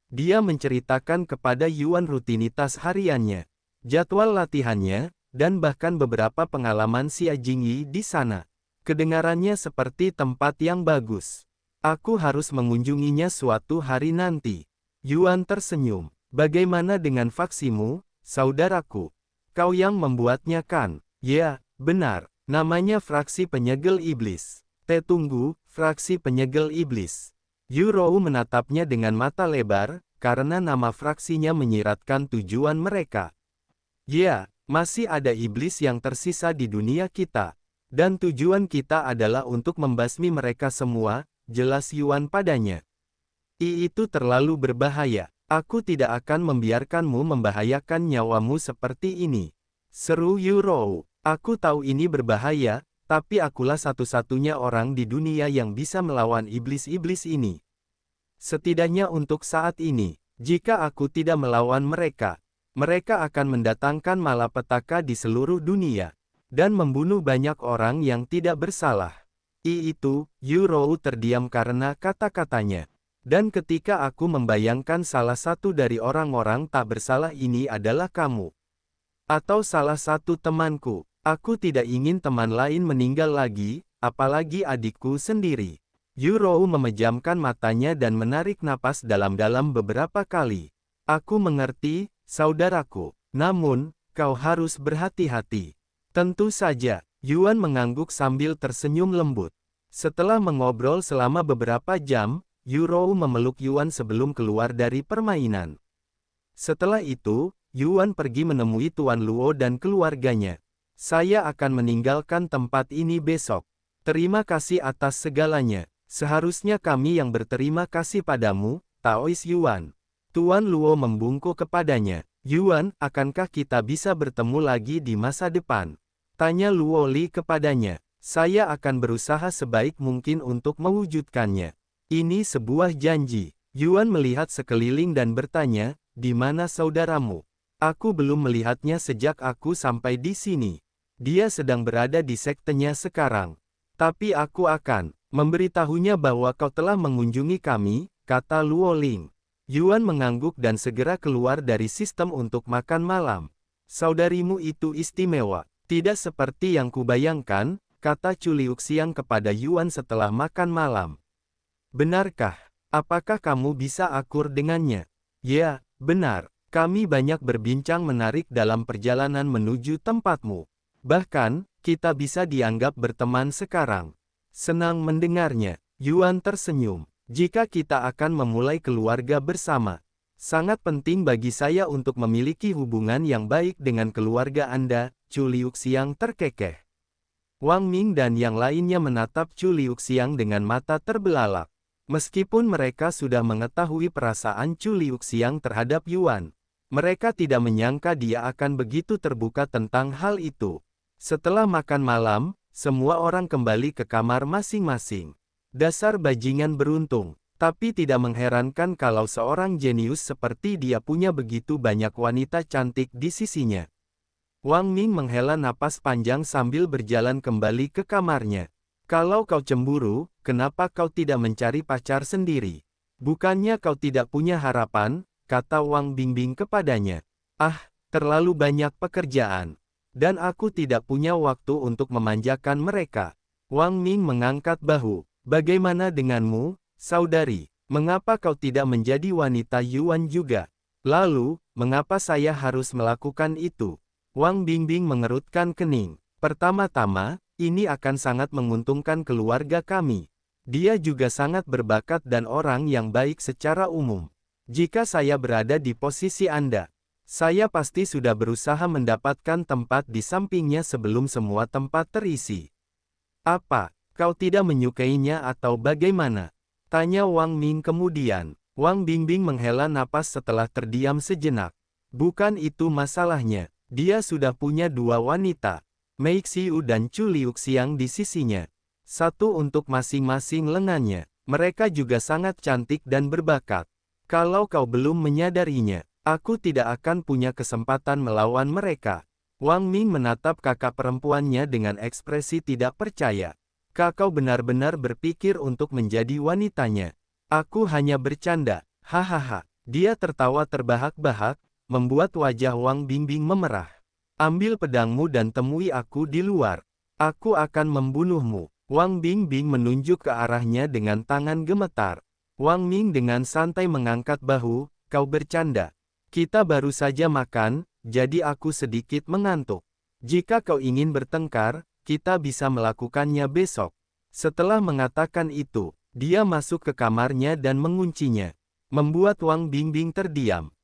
B: Dia menceritakan kepada Yuan rutinitas hariannya, jadwal latihannya, dan bahkan beberapa pengalaman Xia Jingyi di sana. Kedengarannya seperti tempat yang bagus. Aku harus mengunjunginya suatu hari nanti. Yuan tersenyum. Bagaimana dengan faksimu, saudaraku? Kau yang membuatnya kan? Ya, benar. Namanya fraksi penyegel iblis. Tunggu, fraksi penyegel iblis. Yurou menatapnya dengan mata lebar, karena nama fraksinya menyiratkan tujuan mereka. Ya, masih ada iblis yang tersisa di dunia kita. Dan tujuan kita adalah untuk membasmi mereka semua, jelas Yuan padanya. Itu terlalu berbahaya. Aku tidak akan membiarkanmu membahayakan nyawamu seperti ini. Seru Yurou. Aku tahu ini berbahaya, tapi akulah satu-satunya orang di dunia yang bisa melawan iblis-iblis ini. Setidaknya untuk saat ini, jika aku tidak melawan mereka, mereka akan mendatangkan malapetaka di seluruh dunia, dan membunuh banyak orang yang tidak bersalah. Itu, Yurou terdiam karena kata-katanya. Dan ketika aku membayangkan salah satu dari orang-orang tak bersalah ini adalah kamu, atau salah satu temanku, aku tidak ingin teman lain meninggal lagi, apalagi adikku sendiri. Yurou memejamkan matanya dan menarik napas dalam-dalam beberapa kali. Aku mengerti, saudaraku. Namun, kau harus berhati-hati. Tentu saja, Yuan mengangguk sambil tersenyum lembut. Setelah mengobrol selama beberapa jam, Yurou memeluk Yuan sebelum keluar dari permainan. Setelah itu, Yuan pergi menemui Tuan Luo dan keluarganya. Saya akan meninggalkan tempat ini besok. Terima kasih atas segalanya. Seharusnya kami yang berterima kasih padamu, Taois Yuan. Tuan Luo membungkuk kepadanya. Yuan, akankah kita bisa bertemu lagi di masa depan? Tanya Luo Li kepadanya. Saya akan berusaha sebaik mungkin untuk mewujudkannya. Ini sebuah janji. Yuan melihat sekeliling dan bertanya, di mana saudaramu? Aku belum melihatnya sejak aku sampai di sini. Dia sedang berada di sektenya sekarang. Tapi aku akan memberitahunya bahwa kau telah mengunjungi kami, kata Luo Ling. Yuan mengangguk dan segera keluar dari sistem untuk makan malam. Saudarimu itu istimewa. Tidak seperti yang kubayangkan, kata Chu Liuxiang kepada Yuan setelah makan malam. Benarkah? Apakah kamu bisa akur dengannya? Ya, benar. Kami banyak berbincang menarik dalam perjalanan menuju tempatmu. Bahkan, kita bisa dianggap berteman sekarang. Senang mendengarnya. Yuan tersenyum. Jika kita akan memulai keluarga bersama, sangat penting bagi saya untuk memiliki hubungan yang baik dengan keluarga Anda, Chu Liuxiang terkekeh. Wang Ming dan yang lainnya menatap Chu Liuxiang dengan mata terbelalak. Meskipun mereka sudah mengetahui perasaan Chu Liuxiang terhadap Yuan, mereka tidak menyangka dia akan begitu terbuka tentang hal itu. Setelah makan malam, semua orang kembali ke kamar masing-masing. Dasar bajingan beruntung, tapi tidak mengherankan kalau seorang jenius seperti dia punya begitu banyak wanita cantik di sisinya. Wang Ming menghela napas panjang sambil berjalan kembali ke kamarnya. Kalau kau cemburu, kenapa kau tidak mencari pacar sendiri? Bukannya kau tidak punya harapan, kata Wang Bingbing kepadanya. Ah, terlalu banyak pekerjaan. Dan aku tidak punya waktu untuk memanjakan mereka. Wang Ming mengangkat bahu. Bagaimana denganmu, saudari? Mengapa kau tidak menjadi wanita Yuan juga? Lalu, mengapa saya harus melakukan itu? Wang Bingbing mengerutkan kening. Pertama-tama, ini akan sangat menguntungkan keluarga kami. Dia juga sangat berbakat dan orang yang baik secara umum. Jika saya berada di posisi Anda, saya pasti sudah berusaha mendapatkan tempat di sampingnya sebelum semua tempat terisi. Apa, kau tidak menyukainya atau bagaimana? Tanya Wang Ming kemudian. Wang Bingbing menghela napas setelah terdiam sejenak. Bukan itu masalahnya. Dia sudah punya dua wanita, Mei Xiu dan Chu Liuxiang di sisinya. Satu untuk masing-masing lengannya. Mereka juga sangat cantik dan berbakat. Kalau kau belum menyadarinya, aku tidak akan punya kesempatan melawan mereka. Wang Ming menatap kakak perempuannya dengan ekspresi tidak percaya. Kau benar-benar berpikir untuk menjadi wanitanya. Aku hanya bercanda, hahaha. Dia tertawa terbahak-bahak, membuat wajah Wang Bingbing memerah. Ambil pedangmu dan temui aku di luar. Aku akan membunuhmu. Wang Bingbing menunjuk ke arahnya dengan tangan gemetar. Wang Ming dengan santai mengangkat bahu, kau bercanda. Kita baru saja makan, jadi aku sedikit mengantuk. Jika kau ingin bertengkar, kita bisa melakukannya besok. Setelah mengatakan itu, dia masuk ke kamarnya dan menguncinya, membuat Wang Bingbing terdiam.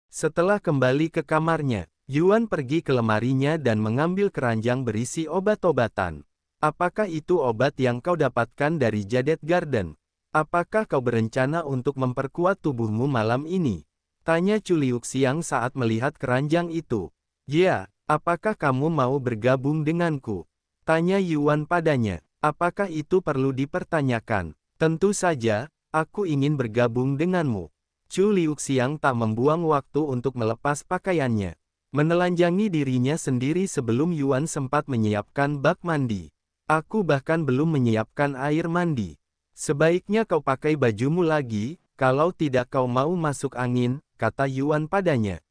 B: Setelah kembali ke kamarnya, Yuan pergi ke lemarinya dan mengambil keranjang berisi obat-obatan. Apakah itu obat yang kau dapatkan dari Jade Garden? Apakah kau berencana untuk memperkuat tubuhmu malam ini? Tanya Chu Liuxiang saat melihat keranjang itu. Ya, apakah kamu mau bergabung denganku? Tanya Yuan padanya. Apakah itu perlu dipertanyakan? Tentu saja, aku ingin bergabung denganmu. Chu Liuxiang tak membuang waktu untuk melepas pakaiannya. Menelanjangi dirinya sendiri sebelum Yuan sempat menyiapkan bak mandi. Aku bahkan belum menyiapkan air mandi. Sebaiknya kau pakai bajumu lagi, kalau tidak kau mau masuk angin, kata Yuan padanya.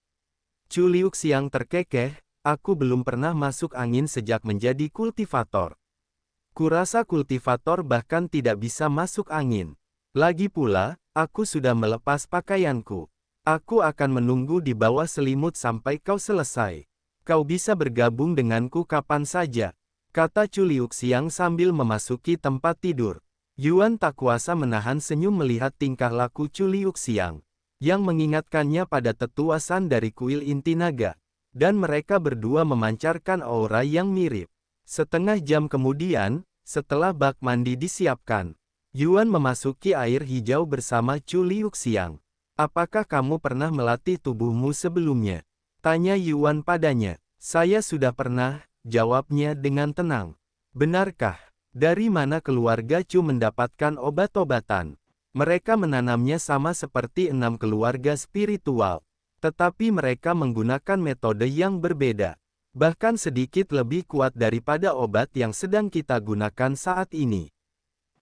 B: Chu Liuxiang terkekeh, aku belum pernah masuk angin sejak menjadi kultivator. Kurasa kultivator bahkan tidak bisa masuk angin. Lagi pula, aku sudah melepas pakaianku. Aku akan menunggu di bawah selimut sampai kau selesai. Kau bisa bergabung denganku kapan saja, kata Chu Liuxiang sambil memasuki tempat tidur. Yuan tak kuasa menahan senyum melihat tingkah laku Chu Liuxiang, yang mengingatkannya pada tetua San dari kuil inti naga, dan mereka berdua memancarkan aura yang mirip. Setengah jam kemudian, setelah bak mandi disiapkan, Yuan memasuki air hijau bersama Chu Liuxiang. Apakah kamu pernah melatih tubuhmu sebelumnya? Tanya Yuan padanya. Saya sudah pernah, jawabnya dengan tenang. Benarkah? Dari mana keluarga Chu mendapatkan obat-obatan? Mereka menanamnya sama seperti 6 keluarga spiritual. Tetapi mereka menggunakan metode yang berbeda. Bahkan sedikit lebih kuat daripada obat yang sedang kita gunakan saat ini.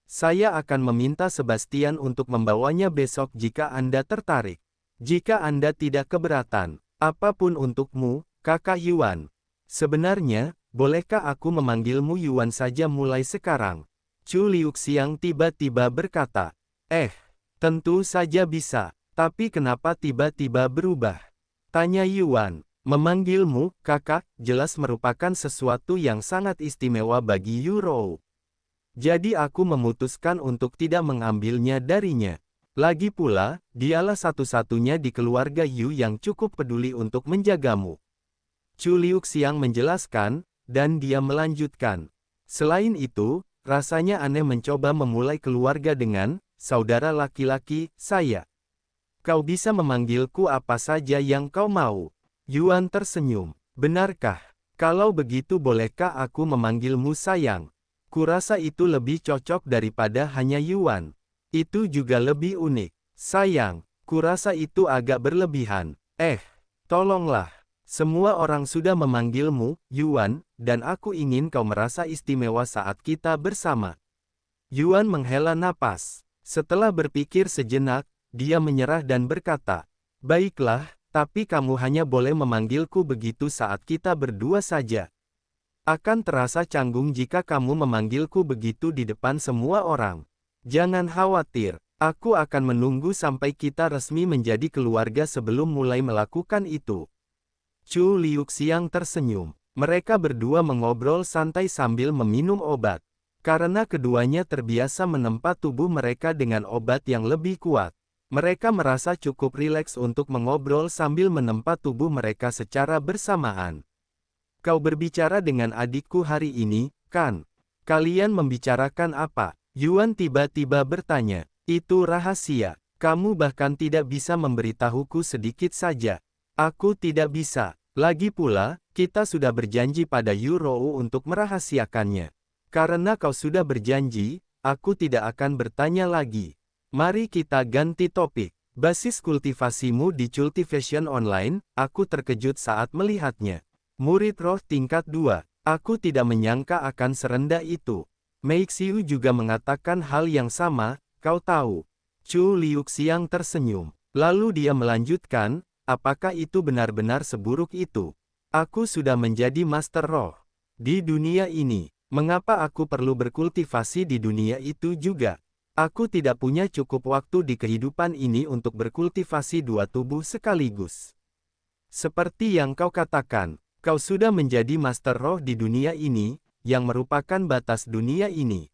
B: Saya akan meminta Sebastian untuk membawanya besok jika Anda tertarik. Jika Anda tidak keberatan, apapun untukmu, kakak Yuan. Sebenarnya, bolehkah aku memanggilmu Yuan saja mulai sekarang? Chu Liuxiang tiba-tiba berkata. Tentu saja bisa, tapi kenapa tiba-tiba berubah? Tanya Yuan. Memanggilmu, kakak, jelas merupakan sesuatu yang sangat istimewa bagi Yu Rou. Jadi aku memutuskan untuk tidak mengambilnya darinya. Lagi pula, dialah satu-satunya di keluarga Yu yang cukup peduli untuk menjagamu. Chu Liuxiang menjelaskan, dan dia melanjutkan. Selain itu, rasanya aneh mencoba memulai keluarga dengan saudara laki-laki saya. Kau bisa memanggilku apa saja yang kau mau. Yuan tersenyum. Benarkah? Kalau begitu bolehkah aku memanggilmu sayang? Kurasa itu lebih cocok daripada hanya Yuan. Itu juga lebih unik. Sayang, kurasa itu agak berlebihan. Tolonglah. Semua orang sudah memanggilmu, Yuan, dan aku ingin kau merasa istimewa saat kita bersama. Yuan menghela napas. Setelah berpikir sejenak, dia menyerah dan berkata, baiklah, tapi kamu hanya boleh memanggilku begitu saat kita berdua saja. Akan terasa canggung jika kamu memanggilku begitu di depan semua orang. Jangan khawatir, aku akan menunggu sampai kita resmi menjadi keluarga sebelum mulai melakukan itu. Chu Liuxiang tersenyum. Mereka berdua mengobrol santai sambil meminum obat. Karena keduanya terbiasa menempa tubuh mereka dengan obat yang lebih kuat. Mereka merasa cukup rileks untuk mengobrol sambil menempa tubuh mereka secara bersamaan. Kau berbicara dengan adikku hari ini, kan? Kalian membicarakan apa? Yuan tiba-tiba bertanya. Itu rahasia. Kamu bahkan tidak bisa memberitahuku sedikit saja. Aku tidak bisa. Lagi pula, kita sudah berjanji pada Yurou untuk merahasiakannya. Karena kau sudah berjanji, aku tidak akan bertanya lagi. Mari kita ganti topik. Basis kultivasimu di Cultivation Online, aku terkejut saat melihatnya. Murid roh tingkat 2, aku tidak menyangka akan serendah itu. Meixiu juga mengatakan hal yang sama, kau tahu. Chu Liuxiang tersenyum. Lalu dia melanjutkan, apakah itu benar-benar seburuk itu? Aku sudah menjadi Master Roh. Di dunia ini, mengapa aku perlu berkultivasi di dunia itu juga? Aku tidak punya cukup waktu di kehidupan ini untuk berkultivasi dua tubuh sekaligus. Seperti yang kau katakan, kau sudah menjadi Master Roh di dunia ini, yang merupakan batas dunia ini.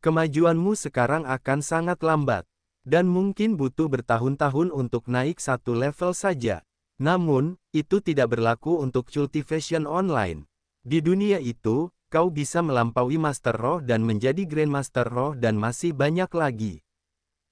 B: Kemajuanmu sekarang akan sangat lambat, dan mungkin butuh bertahun-tahun untuk naik satu level saja. Namun, itu tidak berlaku untuk Cultivation Online. Di dunia itu, kau bisa melampaui Master Roh dan menjadi Grandmaster Roh dan masih banyak lagi.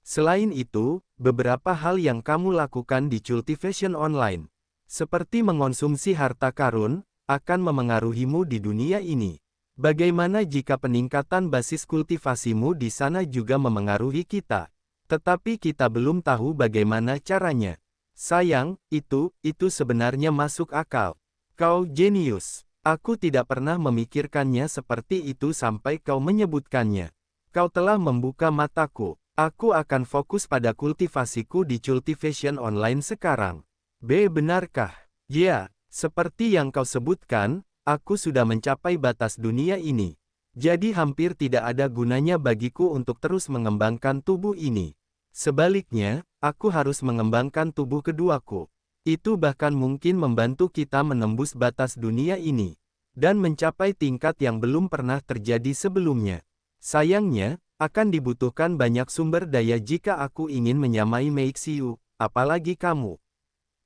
B: Selain itu, beberapa hal yang kamu lakukan di Cultivation Online, seperti mengonsumsi harta karun, akan memengaruhimu di dunia ini. Bagaimana jika peningkatan basis kultivasimu di sana juga memengaruhi kita? Tetapi kita belum tahu bagaimana caranya. Sayang, itu sebenarnya masuk akal. Kau jenius. Aku tidak pernah memikirkannya seperti itu sampai kau menyebutkannya. Kau telah membuka mataku. Aku akan fokus pada kultivasiku di Cultivation Online sekarang. Benarkah? Ya, seperti yang kau sebutkan, aku sudah mencapai batas dunia ini. Jadi hampir tidak ada gunanya bagiku untuk terus mengembangkan tubuh ini. Sebaliknya, aku harus mengembangkan tubuh keduaku. Itu bahkan mungkin membantu kita menembus batas dunia ini, dan mencapai tingkat yang belum pernah terjadi sebelumnya. Sayangnya, akan dibutuhkan banyak sumber daya jika aku ingin menyamai Meixiu, apalagi kamu.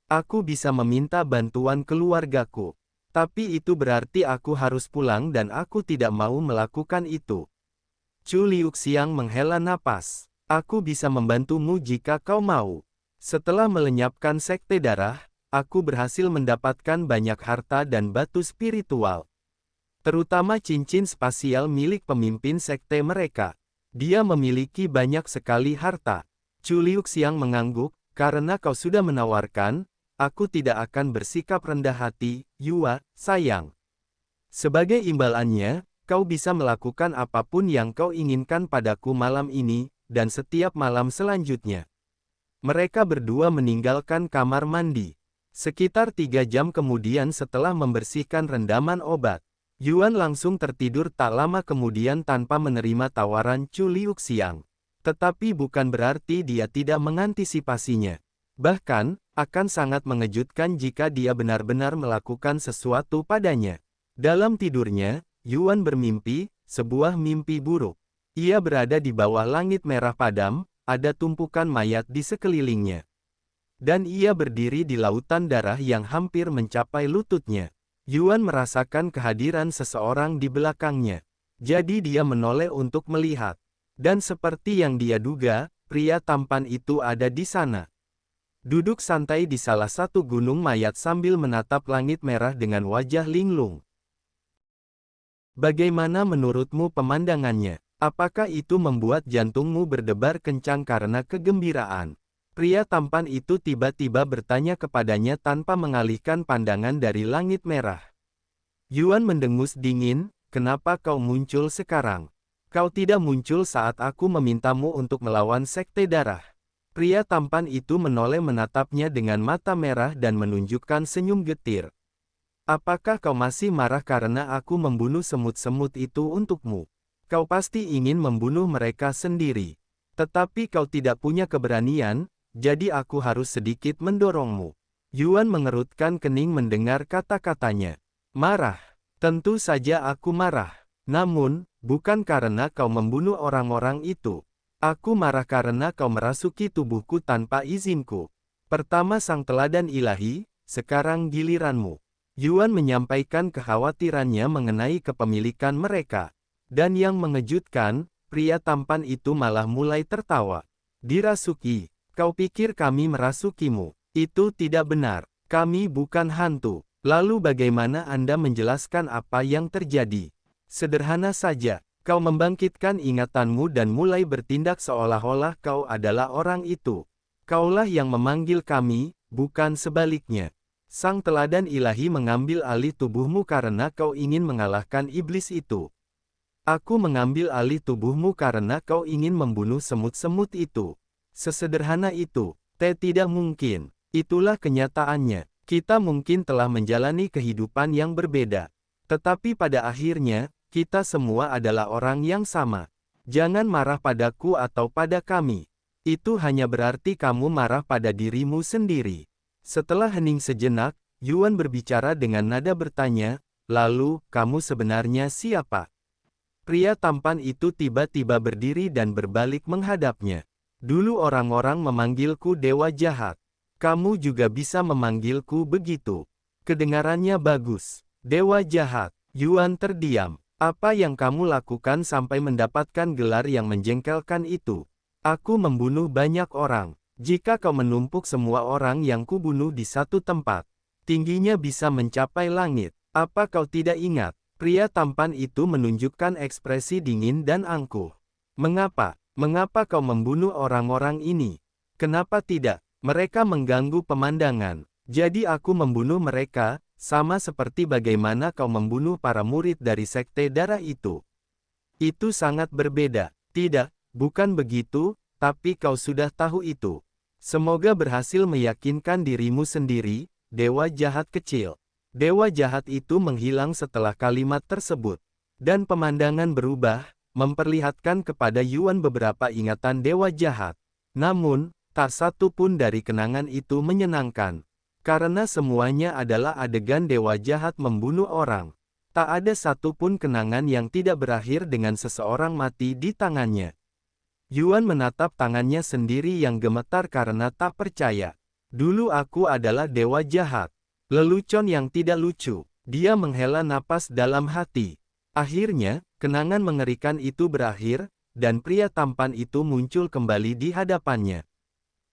B: Aku bisa meminta bantuan keluargaku, tapi itu berarti aku harus pulang dan aku tidak mau melakukan itu. Chu Liuxiang menghela napas. Aku bisa membantumu jika kau mau. Setelah melenyapkan sekte darah, aku berhasil mendapatkan banyak harta dan batu spiritual. Terutama cincin spasial milik pemimpin sekte mereka. Dia memiliki banyak sekali harta. Chu Liuxiang mengangguk, karena kau sudah menawarkan, aku tidak akan bersikap rendah hati, Yua, sayang. Sebagai imbalannya, kau bisa melakukan apapun yang kau inginkan padaku malam ini, dan setiap malam selanjutnya. Mereka berdua meninggalkan kamar mandi. Sekitar 3 jam kemudian setelah membersihkan rendaman obat, Yuan langsung tertidur tak lama kemudian tanpa menerima tawaran Chu Liuxiang. Tetapi bukan berarti dia tidak mengantisipasinya. Bahkan, akan sangat mengejutkan jika dia benar-benar melakukan sesuatu padanya. Dalam tidurnya, Yuan bermimpi, sebuah mimpi buruk. Ia berada di bawah langit merah padam, ada tumpukan mayat di sekelilingnya. Dan ia berdiri di lautan darah yang hampir mencapai lututnya. Yuan merasakan kehadiran seseorang di belakangnya. Jadi dia menoleh untuk melihat. Dan seperti yang dia duga, pria tampan itu ada di sana. Duduk santai di salah satu gunung mayat sambil menatap langit merah dengan wajah linglung. Bagaimana menurutmu pemandangannya? Apakah itu membuat jantungmu berdebar kencang karena kegembiraan? Pria tampan itu tiba-tiba bertanya kepadanya tanpa mengalihkan pandangan dari langit merah. Yuan mendengus dingin, kenapa kau muncul sekarang? Kau tidak muncul saat aku memintamu untuk melawan sekte darah. Pria tampan itu menoleh menatapnya dengan mata merah dan menunjukkan senyum getir. Apakah kau masih marah karena aku membunuh semut-semut itu untukmu? Kau pasti ingin membunuh mereka sendiri. Tetapi kau tidak punya keberanian, jadi aku harus sedikit mendorongmu. Yuan mengerutkan kening mendengar kata-katanya. Marah. Tentu saja aku marah. Namun, bukan karena kau membunuh orang-orang itu. Aku marah karena kau merasuki tubuhku tanpa izinku. Pertama sang teladan ilahi, sekarang giliranmu. Yuan menyampaikan kekhawatirannya mengenai kepemilikan mereka. Dan yang mengejutkan, pria tampan itu malah mulai tertawa. Dirasuki, kau pikir kami merasukimu? Itu tidak benar. Kami bukan hantu. Lalu bagaimana Anda menjelaskan apa yang terjadi? Sederhana saja, kau membangkitkan ingatanmu dan mulai bertindak seolah-olah kau adalah orang itu. Kaulah yang memanggil kami, bukan sebaliknya. Sang teladan ilahi mengambil alih tubuhmu karena kau ingin mengalahkan iblis itu. Aku mengambil alih tubuhmu karena kau ingin membunuh semut-semut itu. Sesederhana itu. Tidak mungkin. Itulah kenyataannya. Kita mungkin telah menjalani kehidupan yang berbeda. Tetapi pada akhirnya, kita semua adalah orang yang sama. Jangan marah padaku atau pada kami. Itu hanya berarti kamu marah pada dirimu sendiri. Setelah hening sejenak, Yuan berbicara dengan nada bertanya, lalu, kamu sebenarnya siapa? Pria tampan itu tiba-tiba berdiri dan berbalik menghadapnya. Dulu orang-orang memanggilku dewa jahat. Kamu juga bisa memanggilku begitu. Kedengarannya bagus. Dewa jahat. Yuan terdiam. Apa yang kamu lakukan sampai mendapatkan gelar yang menjengkelkan itu? Aku membunuh banyak orang. Jika kau menumpuk semua orang yang kubunuh di satu tempat, tingginya bisa mencapai langit. Apa kau tidak ingat? Pria tampan itu menunjukkan ekspresi dingin dan angkuh. Mengapa? Mengapa kau membunuh orang-orang ini? Kenapa tidak? Mereka mengganggu pemandangan. Jadi aku membunuh mereka, sama seperti bagaimana kau membunuh para murid dari sekte darah itu. Itu sangat berbeda. Tidak, bukan begitu, tapi kau sudah tahu itu. Semoga berhasil meyakinkan dirimu sendiri, dewa jahat kecil. Dewa jahat itu menghilang setelah kalimat tersebut. Dan pemandangan berubah, memperlihatkan kepada Yuan beberapa ingatan dewa jahat. Namun, tak satu pun dari kenangan itu menyenangkan. Karena semuanya adalah adegan dewa jahat membunuh orang. Tak ada satu pun kenangan yang tidak berakhir dengan seseorang mati di tangannya. Yuan menatap tangannya sendiri yang gemetar karena tak percaya. Dulu aku adalah dewa jahat. Lelucon yang tidak lucu. Dia menghela napas dalam hati. Akhirnya, kenangan mengerikan itu berakhir, dan pria tampan itu muncul kembali di hadapannya.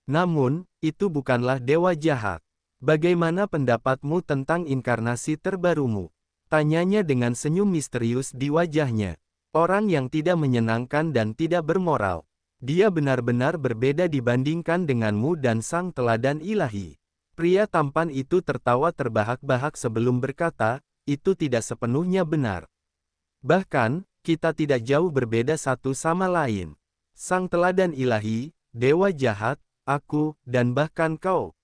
B: Namun, itu bukanlah dewa jahat. Bagaimana pendapatmu tentang inkarnasi terbarumu? Tanyanya dengan senyum misterius di wajahnya. Orang yang tidak menyenangkan dan tidak bermoral. Dia benar-benar berbeda dibandingkan denganmu dan sang teladan ilahi. Pria tampan itu tertawa terbahak-bahak sebelum berkata, itu tidak sepenuhnya benar. Bahkan, kita tidak jauh berbeda satu sama lain. Sang teladan ilahi, dewa jahat, aku, dan bahkan kau.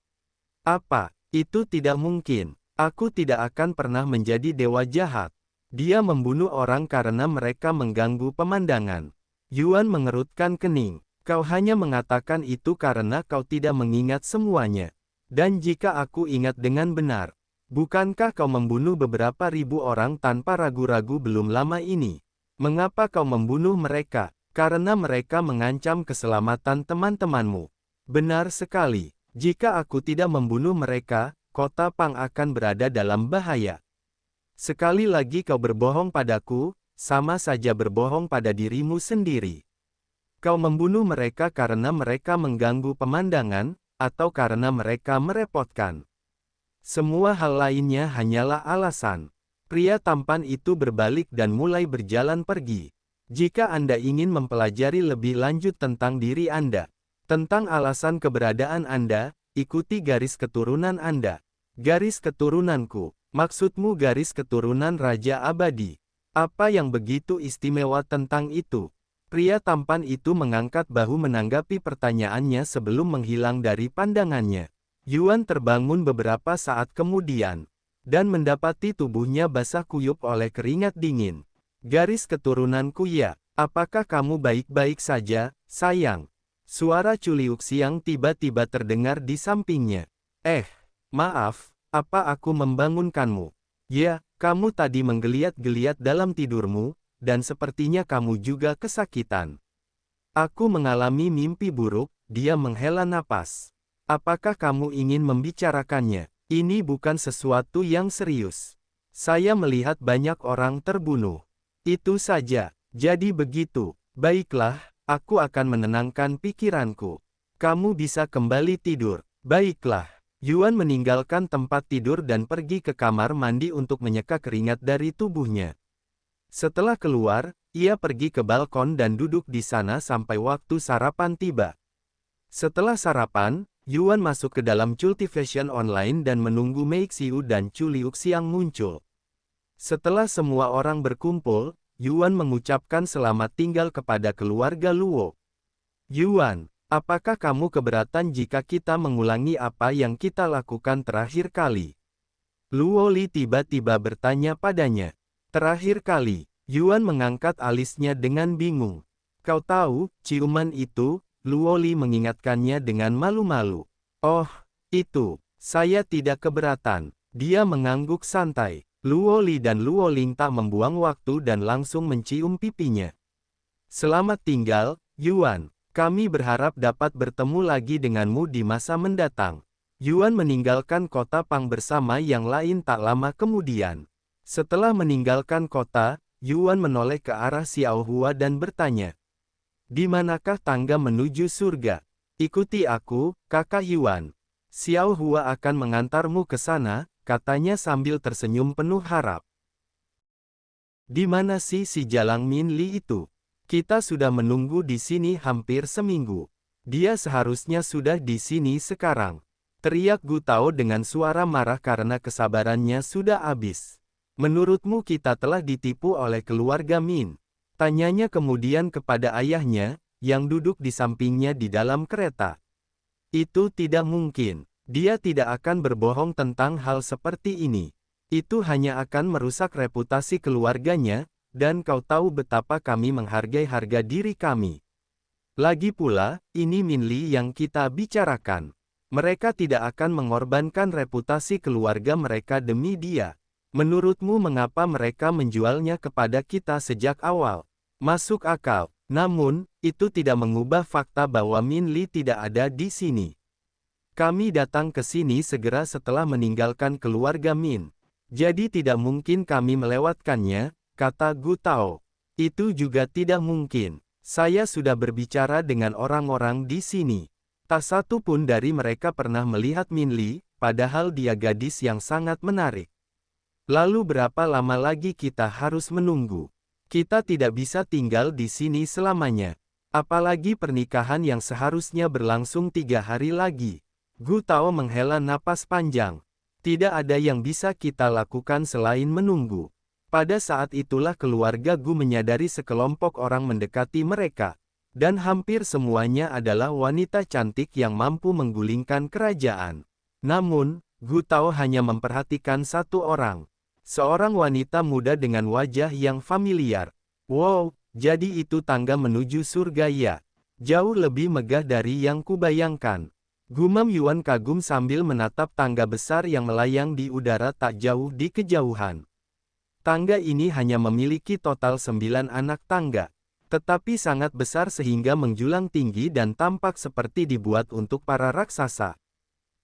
B: Apa? Itu tidak mungkin. Aku tidak akan pernah menjadi dewa jahat. Dia membunuh orang karena mereka mengganggu pemandangan. Yuan mengerutkan kening. Kau hanya mengatakan itu karena kau tidak mengingat semuanya. Dan jika aku ingat dengan benar, bukankah kau membunuh beberapa ribu orang tanpa ragu-ragu belum lama ini? Mengapa kau membunuh mereka? Karena mereka mengancam keselamatan teman-temanmu. Benar sekali. Jika aku tidak membunuh mereka, kota Pang akan berada dalam bahaya. Sekali lagi kau berbohong padaku, sama saja berbohong pada dirimu sendiri. Kau membunuh mereka karena mereka mengganggu pemandangan, atau karena mereka merepotkan. Semua hal lainnya hanyalah alasan. Pria tampan itu berbalik dan mulai berjalan pergi. Jika Anda ingin mempelajari lebih lanjut tentang diri Anda, tentang alasan keberadaan Anda, ikuti garis keturunan Anda. Garis keturunanku, maksudmu garis keturunan Raja Abadi. Apa yang begitu istimewa tentang itu? Pria tampan itu mengangkat bahu menanggapi pertanyaannya sebelum menghilang dari pandangannya. Yuan terbangun beberapa saat kemudian, dan mendapati tubuhnya basah kuyup oleh keringat dingin. Garis keturunanku ya, apakah kamu baik-baik saja, sayang? Suara Culiuk Siang tiba-tiba terdengar di sampingnya. Maaf, apa aku membangunkanmu? Ya, kamu tadi menggeliat-geliat dalam tidurmu, dan sepertinya kamu juga kesakitan. Aku mengalami mimpi buruk, dia menghela napas. Apakah kamu ingin membicarakannya? Ini bukan sesuatu yang serius. Saya melihat banyak orang terbunuh. Itu saja, jadi begitu. Baiklah, aku akan menenangkan pikiranku. Kamu bisa kembali tidur. Baiklah. Yuan meninggalkan tempat tidur dan pergi ke kamar mandi untuk menyeka keringat dari tubuhnya. Setelah keluar, ia pergi ke balkon dan duduk di sana sampai waktu sarapan tiba. Setelah sarapan, Yuan masuk ke dalam cultivation online dan menunggu Mei Xiu dan Chu Liuxiang muncul. Setelah semua orang berkumpul, Yuan mengucapkan selamat tinggal kepada keluarga Luo. Yuan, apakah kamu keberatan jika kita mengulangi apa yang kita lakukan terakhir kali? Luo Li tiba-tiba bertanya padanya. Terakhir kali, Yuan mengangkat alisnya dengan bingung. Kau tahu, ciuman itu, Luo Li mengingatkannya dengan malu-malu. Oh, itu, saya tidak keberatan. Dia mengangguk santai. Luo Li dan Luo Ling tak membuang waktu dan langsung mencium pipinya. Selamat tinggal, Yuan. Kami berharap dapat bertemu lagi denganmu di masa mendatang. Yuan meninggalkan kota Pang bersama yang lain tak lama kemudian. Setelah meninggalkan kota, Yuan menoleh ke arah Xiao Hua dan bertanya. Di manakah tangga menuju surga? Ikuti aku, kakak Yuan. Xiao Hua akan mengantarmu ke sana, katanya sambil tersenyum penuh harap. Di mana sih si Jalang Min Li itu? Kita sudah menunggu di sini hampir seminggu. Dia seharusnya sudah di sini sekarang. Teriak Gu Tao dengan suara marah karena kesabarannya sudah habis. Menurutmu kita telah ditipu oleh keluarga Min? Tanyanya kemudian kepada ayahnya, yang duduk di sampingnya di dalam kereta. Itu tidak mungkin. Dia tidak akan berbohong tentang hal seperti ini. Itu hanya akan merusak reputasi keluarganya, dan kau tahu betapa kami menghargai harga diri kami. Lagi pula, ini Min Li yang kita bicarakan. Mereka tidak akan mengorbankan reputasi keluarga mereka demi dia. Menurutmu mengapa mereka menjualnya kepada kita sejak awal? Masuk akal. Namun, itu tidak mengubah fakta bahwa Min Li tidak ada di sini. Kami datang ke sini segera setelah meninggalkan keluarga Min. Jadi tidak mungkin kami melewatkannya, kata Gu Tao. Itu juga tidak mungkin. Saya sudah berbicara dengan orang-orang di sini. Tak satu pun dari mereka pernah melihat Min Li, padahal dia gadis yang sangat menarik. Lalu berapa lama lagi kita harus menunggu? Kita tidak bisa tinggal di sini selamanya. Apalagi pernikahan yang seharusnya berlangsung 3 hari lagi. Gu Tao menghela napas panjang. Tidak ada yang bisa kita lakukan selain menunggu. Pada saat itulah keluarga Gu menyadari sekelompok orang mendekati mereka. Dan hampir semuanya adalah wanita cantik yang mampu menggulingkan kerajaan. Namun, Gu Tao hanya memperhatikan satu orang. Seorang wanita muda dengan wajah yang familiar. Wow, jadi itu tangga menuju surga ya. Jauh lebih megah dari yang kubayangkan. Gumam Yuan kagum sambil menatap tangga besar yang melayang di udara tak jauh di kejauhan. Tangga ini hanya memiliki total 9 anak tangga. Tetapi sangat besar sehingga menjulang tinggi dan tampak seperti dibuat untuk para raksasa.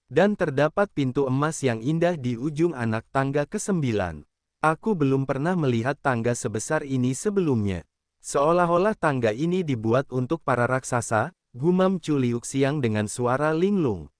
B: Dan terdapat pintu emas yang indah di ujung anak tangga ke-9. Aku belum pernah melihat tangga sebesar ini sebelumnya. Seolah-olah tangga ini dibuat untuk para raksasa, gumam Chu Liuxiang dengan suara linglung.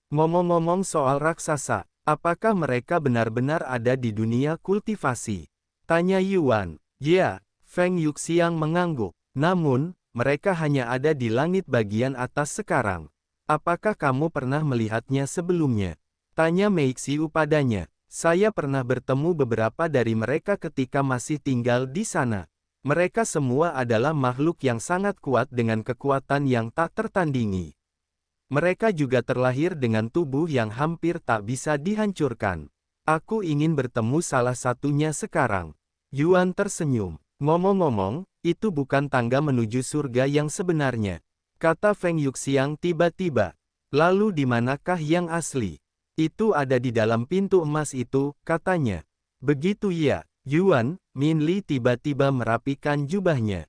B: Ngomong-ngomong soal raksasa, apakah mereka benar-benar ada di dunia kultivasi? Tanya Yuan. Ya, Feng Yuxiang mengangguk. Namun, mereka hanya ada di langit bagian atas sekarang. Apakah kamu pernah melihatnya sebelumnya? Tanya Mei Xiu padanya. Saya pernah bertemu beberapa dari mereka ketika masih tinggal di sana. Mereka semua adalah makhluk yang sangat kuat dengan kekuatan yang tak tertandingi. Mereka juga terlahir dengan tubuh yang hampir tak bisa dihancurkan. Aku ingin bertemu salah satunya sekarang. Yuan tersenyum. Ngomong-ngomong, itu bukan tangga menuju surga yang sebenarnya. Kata Feng Yuxiang tiba-tiba. Lalu di manakah yang asli? Itu ada di dalam pintu emas itu, katanya. Begitu ya, Yuan. Min Li tiba-tiba merapikan jubahnya.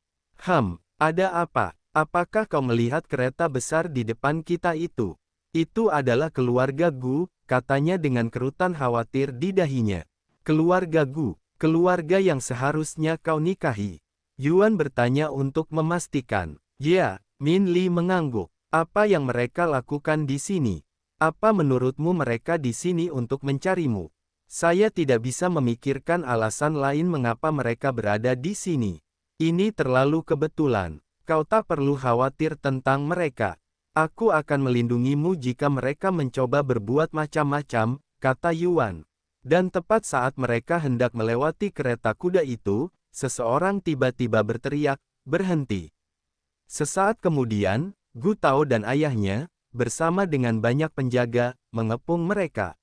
B: Ada apa? Apakah kau melihat kereta besar di depan kita itu? Itu adalah keluarga Gu, katanya dengan kerutan khawatir di dahinya. Keluarga Gu, keluarga yang seharusnya kau nikahi. Yuan bertanya untuk memastikan. Ya, Min Li mengangguk. Apa yang mereka lakukan di sini? Apa menurutmu mereka di sini untuk mencarimu? Saya tidak bisa memikirkan alasan lain mengapa mereka berada di sini. Ini terlalu kebetulan. Kau tak perlu khawatir tentang mereka. Aku akan melindungimu jika mereka mencoba berbuat macam-macam, kata Yuan. Dan tepat saat mereka hendak melewati kereta kuda itu, seseorang tiba-tiba berteriak, "Berhenti!" Sesaat kemudian, Gu Tao dan ayahnya, bersama dengan banyak penjaga, mengepung mereka.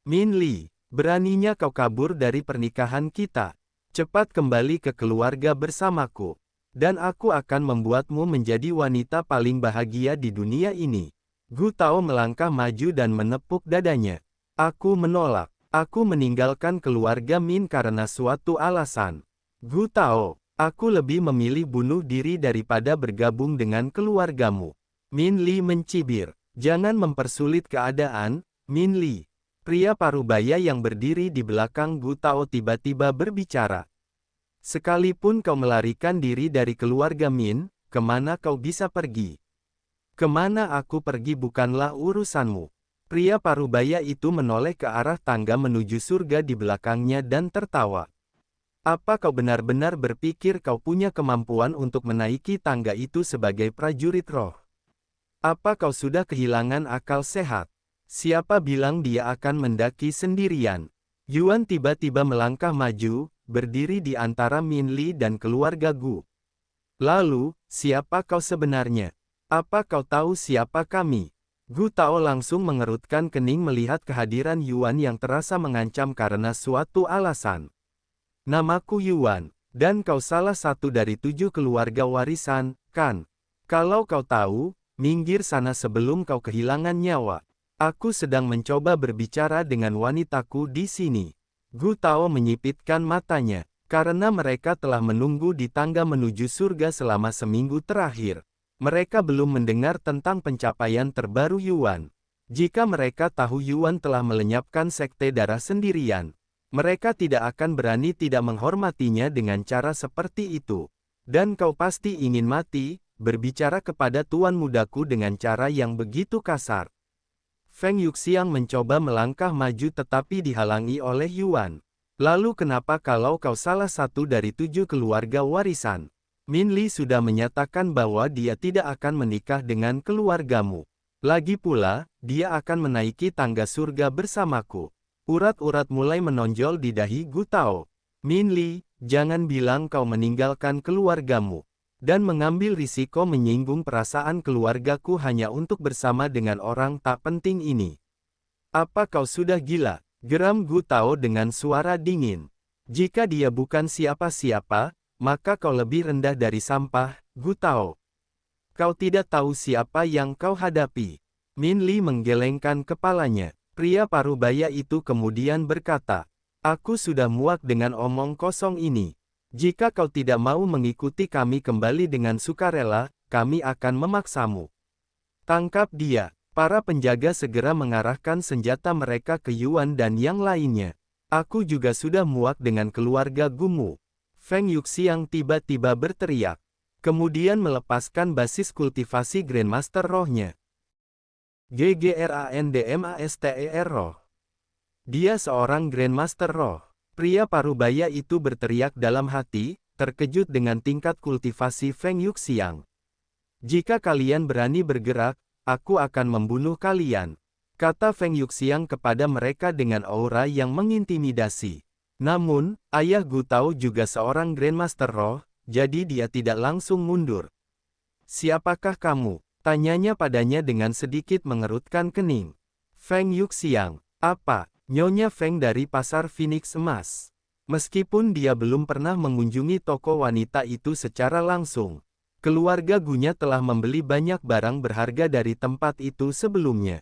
B: "Min Li, beraninya kau kabur dari pernikahan kita. Cepat kembali ke keluarga bersamaku. Dan aku akan membuatmu menjadi wanita paling bahagia di dunia ini." Gu Tao melangkah maju dan menepuk dadanya. "Aku menolak. Aku meninggalkan keluarga Min karena suatu alasan. Gu Tao, aku lebih memilih bunuh diri daripada bergabung dengan keluargamu." Min Li mencibir. "Jangan mempersulit keadaan, Min Li." Pria parubaya yang berdiri di belakang Gu Tao tiba-tiba berbicara. "Sekalipun kau melarikan diri dari keluarga Min, kemana kau bisa pergi? Kemana aku pergi bukanlah urusanmu." Pria parubaya itu menoleh ke arah tangga menuju surga di belakangnya dan tertawa. "Apa kau benar-benar berpikir kau punya kemampuan untuk menaiki tangga itu sebagai prajurit roh? Apa kau sudah kehilangan akal sehat? Siapa bilang dia akan mendaki sendirian?" Yuan tiba-tiba melangkah maju, berdiri di antara Min Li dan keluarga Gu. "Lalu, siapa kau sebenarnya? Apa kau tahu siapa kami?" Gu Tao langsung mengerutkan kening melihat kehadiran Yuan yang terasa mengancam karena suatu alasan. "Namaku Yuan, dan kau salah satu dari 7 keluarga warisan, kan? Kalau kau tahu, minggir sana sebelum kau kehilangan nyawa. Aku sedang mencoba berbicara dengan wanitaku di sini." Gu Tao menyipitkan matanya, karena mereka telah menunggu di tangga menuju surga selama seminggu terakhir. Mereka belum mendengar tentang pencapaian terbaru Yuan. Jika mereka tahu Yuan telah melenyapkan sekte darah sendirian, mereka tidak akan berani tidak menghormatinya dengan cara seperti itu. "Dan kau pasti ingin mati, berbicara kepada tuan mudaku dengan cara yang begitu kasar." Feng Yuxiang mencoba melangkah maju tetapi dihalangi oleh Yuan. "Lalu kenapa kalau kau salah satu dari 7 keluarga warisan? Min Li sudah menyatakan bahwa dia tidak akan menikah dengan keluargamu. Lagi pula, dia akan menaiki tangga surga bersamaku." Urat-urat mulai menonjol di dahi Gu Tao. "Min Li, jangan bilang kau meninggalkan keluargamu dan mengambil risiko menyinggung perasaan keluargaku hanya untuk bersama dengan orang tak penting ini. Apa kau sudah gila?" geram Gu Tao dengan suara dingin. "Jika dia bukan siapa-siapa, maka kau lebih rendah dari sampah, Gu Tao. Kau tidak tahu siapa yang kau hadapi." Min Li menggelengkan kepalanya. Pria parubaya itu kemudian berkata, "Aku sudah muak dengan omong kosong ini. Jika kau tidak mau mengikuti kami kembali dengan sukarela, kami akan memaksamu. Tangkap dia." Para penjaga segera mengarahkan senjata mereka ke Yuan dan yang lainnya. "Aku juga sudah muak dengan keluarga Gumu." Feng Yuxiang tiba-tiba berteriak. Kemudian melepaskan basis kultivasi Grandmaster rohnya. GGRANDMASTER roh. Dia seorang Grandmaster roh. Pria parubaya itu berteriak dalam hati, terkejut dengan tingkat kultivasi Feng Yuxiang. "Jika kalian berani bergerak, aku akan membunuh kalian," kata Feng Yuxiang kepada mereka dengan aura yang mengintimidasi. Namun, ayah Gu Tao juga seorang Grandmaster roh, jadi dia tidak langsung mundur. "Siapakah kamu?" tanyanya padanya dengan sedikit mengerutkan kening. "Feng Yuxiang." "Apa?" "Nyonya Feng dari pasar Phoenix Emas." Meskipun dia belum pernah mengunjungi toko wanita itu secara langsung, keluarga Gunya telah membeli banyak barang berharga dari tempat itu sebelumnya.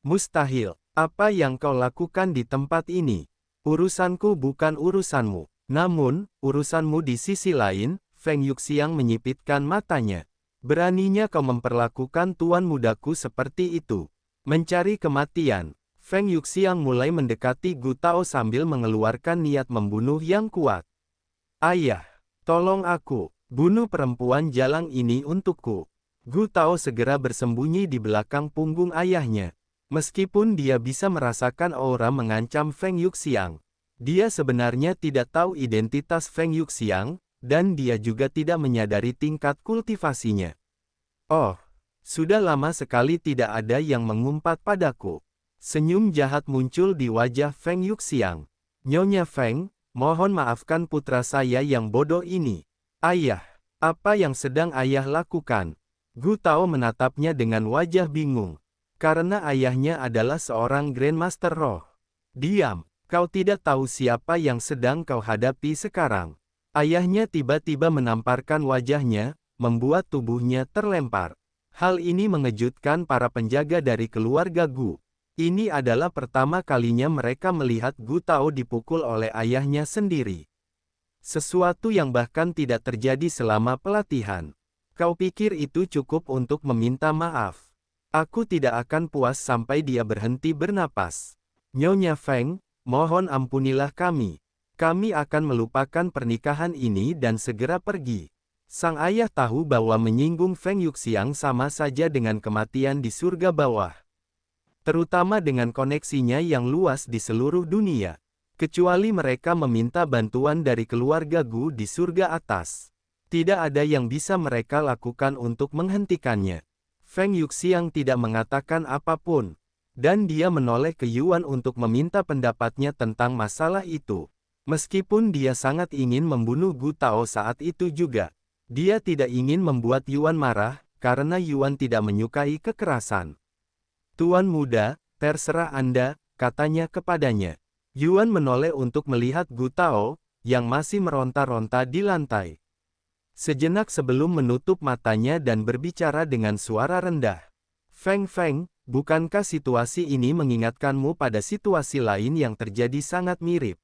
B: "Mustahil. Apa yang kau lakukan di tempat ini? Urusanku bukan urusanmu." "Namun, urusanmu di sisi lain," Feng Yuxiang menyipitkan matanya. "Beraninya kau memperlakukan tuan mudaku seperti itu. Mencari kematian." Feng Yuxiang mulai mendekati Gu Tao sambil mengeluarkan niat membunuh yang kuat. "Ayah, tolong aku, bunuh perempuan jalang ini untukku." Gu Tao segera bersembunyi di belakang punggung ayahnya. Meskipun dia bisa merasakan aura mengancam Feng Yuxiang, dia sebenarnya tidak tahu identitas Feng Yuxiang, dan dia juga tidak menyadari tingkat kultivasinya. Oh, sudah lama sekali tidak ada yang mengumpat padaku. Senyum jahat muncul di wajah Feng Yuxiang. Nyonya Feng, mohon maafkan putra saya yang bodoh ini. Ayah, apa yang sedang ayah lakukan? Gu Tao menatapnya dengan wajah bingung. Karena ayahnya adalah seorang Grandmaster Roh. Diam, kau tidak tahu siapa yang sedang kau hadapi sekarang. Ayahnya tiba-tiba menamparkan wajahnya, membuat tubuhnya terlempar. Hal ini mengejutkan para penjaga dari keluarga Gu. Ini adalah pertama kalinya mereka melihat Gu Tao dipukul oleh ayahnya sendiri. Sesuatu yang bahkan tidak terjadi selama pelatihan. Kau pikir itu cukup untuk meminta maaf? Aku tidak akan puas sampai dia berhenti bernapas. Nyonya Feng, mohon ampunilah kami. Kami akan melupakan pernikahan ini dan segera pergi. Sang ayah tahu bahwa menyinggung Feng Yuxiang sama saja dengan kematian di surga bawah. Terutama dengan koneksinya yang luas di seluruh dunia. Kecuali mereka meminta bantuan dari keluarga Gu di surga atas. Tidak ada yang bisa mereka lakukan untuk menghentikannya. Feng Yuxiang tidak mengatakan apapun, dan dia menoleh ke Yuan untuk meminta pendapatnya tentang masalah itu. Meskipun dia sangat ingin membunuh Gu Tao saat itu juga, dia tidak ingin membuat Yuan marah, karena Yuan tidak menyukai kekerasan. Tuan muda, terserah Anda, katanya kepadanya. Yuan menoleh untuk melihat Gu Tao, yang masih meronta-ronta di lantai. Sejenak sebelum menutup matanya dan berbicara dengan suara rendah. Feng Feng, bukankah situasi ini mengingatkanmu pada situasi lain yang terjadi sangat mirip?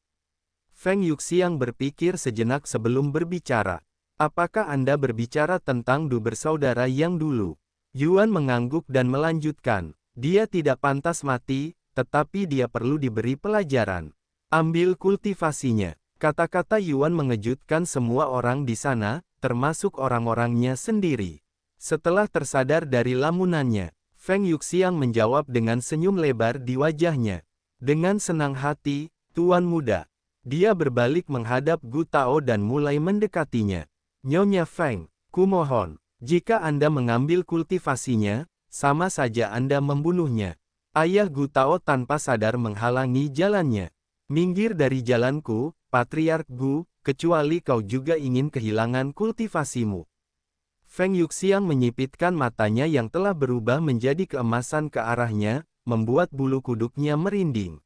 B: Feng Yuxiang berpikir sejenak sebelum berbicara. Apakah Anda berbicara tentang Du bersaudara yang dulu? Yuan mengangguk dan melanjutkan. Dia tidak pantas mati, tetapi dia perlu diberi pelajaran. Ambil kultivasinya. Kata-kata Yuan mengejutkan semua orang di sana, termasuk orang-orangnya sendiri. Setelah tersadar dari lamunannya, Feng Yuxiang menjawab dengan senyum lebar di wajahnya. Dengan senang hati, Tuan muda. Dia berbalik menghadap Gu Tao dan mulai mendekatinya. Nyonya Feng, kumohon, jika Anda mengambil kultivasinya, sama saja Anda membunuhnya. Ayah Gu Tao tanpa sadar menghalangi jalannya. Minggir dari jalanku, Patriark Gu, kecuali kau juga ingin kehilangan kultivasimu. Feng Yuxiang menyipitkan matanya yang telah berubah menjadi keemasan ke arahnya, membuat bulu kuduknya merinding.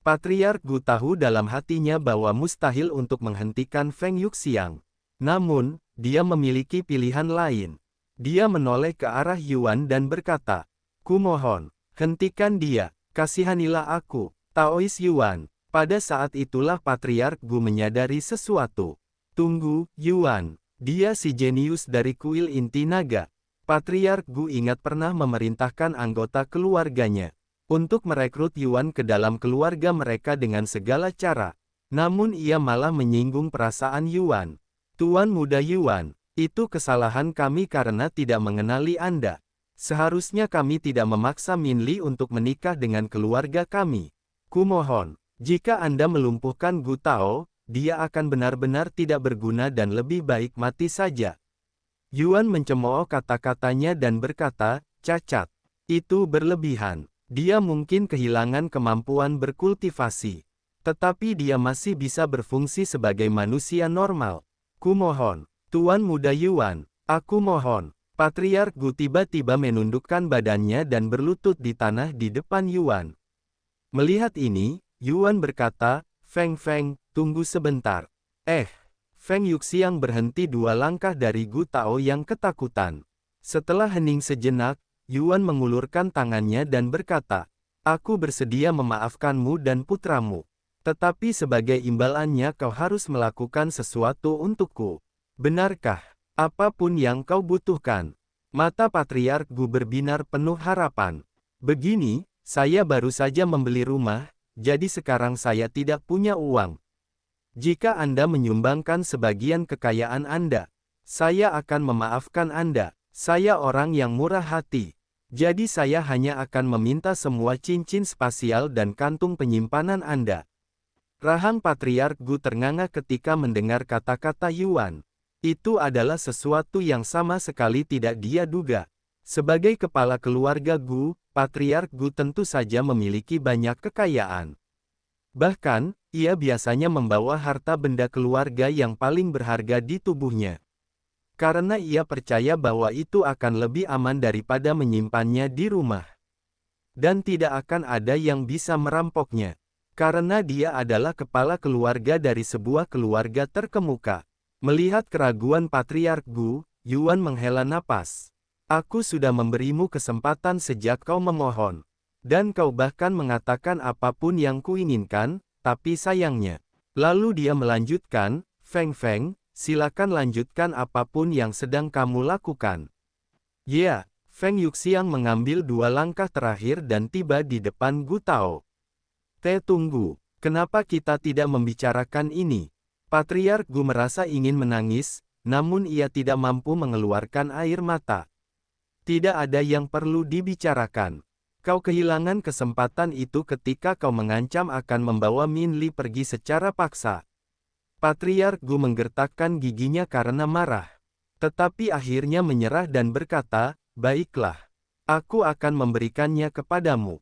B: Patriark Gu tahu dalam hatinya bahwa mustahil untuk menghentikan Feng Yuxiang. Namun, dia memiliki pilihan lain. Dia menoleh ke arah Yuan dan berkata, "Kumohon, hentikan dia, kasihanilah aku, Taois Yuan." Pada saat itulah Patriark Gu menyadari sesuatu. Tunggu, Yuan. Dia si jenius dari kuil inti naga. Patriark Gu ingat pernah memerintahkan anggota keluarganya untuk merekrut Yuan ke dalam keluarga mereka dengan segala cara. Namun ia malah menyinggung perasaan Yuan. Tuan muda Yuan, itu kesalahan kami karena tidak mengenali Anda. Seharusnya kami tidak memaksa Min Li untuk menikah dengan keluarga kami. Kumohon. Jika Anda melumpuhkan Gu Tao, dia akan benar-benar tidak berguna dan lebih baik mati saja. Yuan mencemooh kata-katanya dan berkata, "Cacat. Itu berlebihan. Dia mungkin kehilangan kemampuan berkultivasi. Tetapi dia masih bisa berfungsi sebagai manusia normal. Kumohon, Tuan muda Yuan, aku mohon." Patriark Gu tiba-tiba menundukkan badannya dan berlutut di tanah di depan Yuan. Melihat ini, Yuan berkata, "Feng Feng, tunggu sebentar." Feng Yuxiang berhenti 2 langkah dari Gu Tao yang ketakutan. Setelah hening sejenak, Yuan mengulurkan tangannya dan berkata, "Aku bersedia memaafkanmu dan putramu. Tetapi sebagai imbalannya kau harus melakukan sesuatu untukku. Benarkah? Apapun yang kau butuhkan." Mata Patriark Gu berbinar penuh harapan. "Begini, saya baru saja membeli rumah, jadi sekarang saya tidak punya uang. Jika Anda menyumbangkan sebagian kekayaan Anda, saya akan memaafkan Anda. Saya orang yang murah hati." Jadi saya hanya akan meminta semua cincin spasial dan kantung penyimpanan Anda. Rahang Patriark Gu ternganga ketika mendengar kata-kata Yuan. Itu adalah sesuatu yang sama sekali tidak dia duga. Sebagai kepala keluarga Gu, Patriark Gu tentu saja memiliki banyak kekayaan. Bahkan, ia biasanya membawa harta benda keluarga yang paling berharga di tubuhnya. Karena ia percaya bahwa itu akan lebih aman daripada menyimpannya di rumah. Dan tidak akan ada yang bisa merampoknya. Karena dia adalah kepala keluarga dari sebuah keluarga terkemuka. Melihat keraguan Patriark Gu, Yuan menghela napas. Aku sudah memberimu kesempatan sejak kau memohon. Dan kau bahkan mengatakan apapun yang kuinginkan, tapi sayangnya. Lalu dia melanjutkan, Feng Feng, silakan lanjutkan apapun yang sedang kamu lakukan. Ya, Feng Yuxiang mengambil 2 langkah terakhir dan tiba di depan Gu Tao. Tunggu, kenapa kita tidak membicarakan ini? Patriark Gu merasa ingin menangis, namun ia tidak mampu mengeluarkan air mata. Tidak ada yang perlu dibicarakan. Kau kehilangan kesempatan itu ketika kau mengancam akan membawa Min Li pergi secara paksa. Patriark Gu menggertakkan giginya karena marah. Tetapi akhirnya menyerah dan berkata, baiklah. Aku akan memberikannya kepadamu.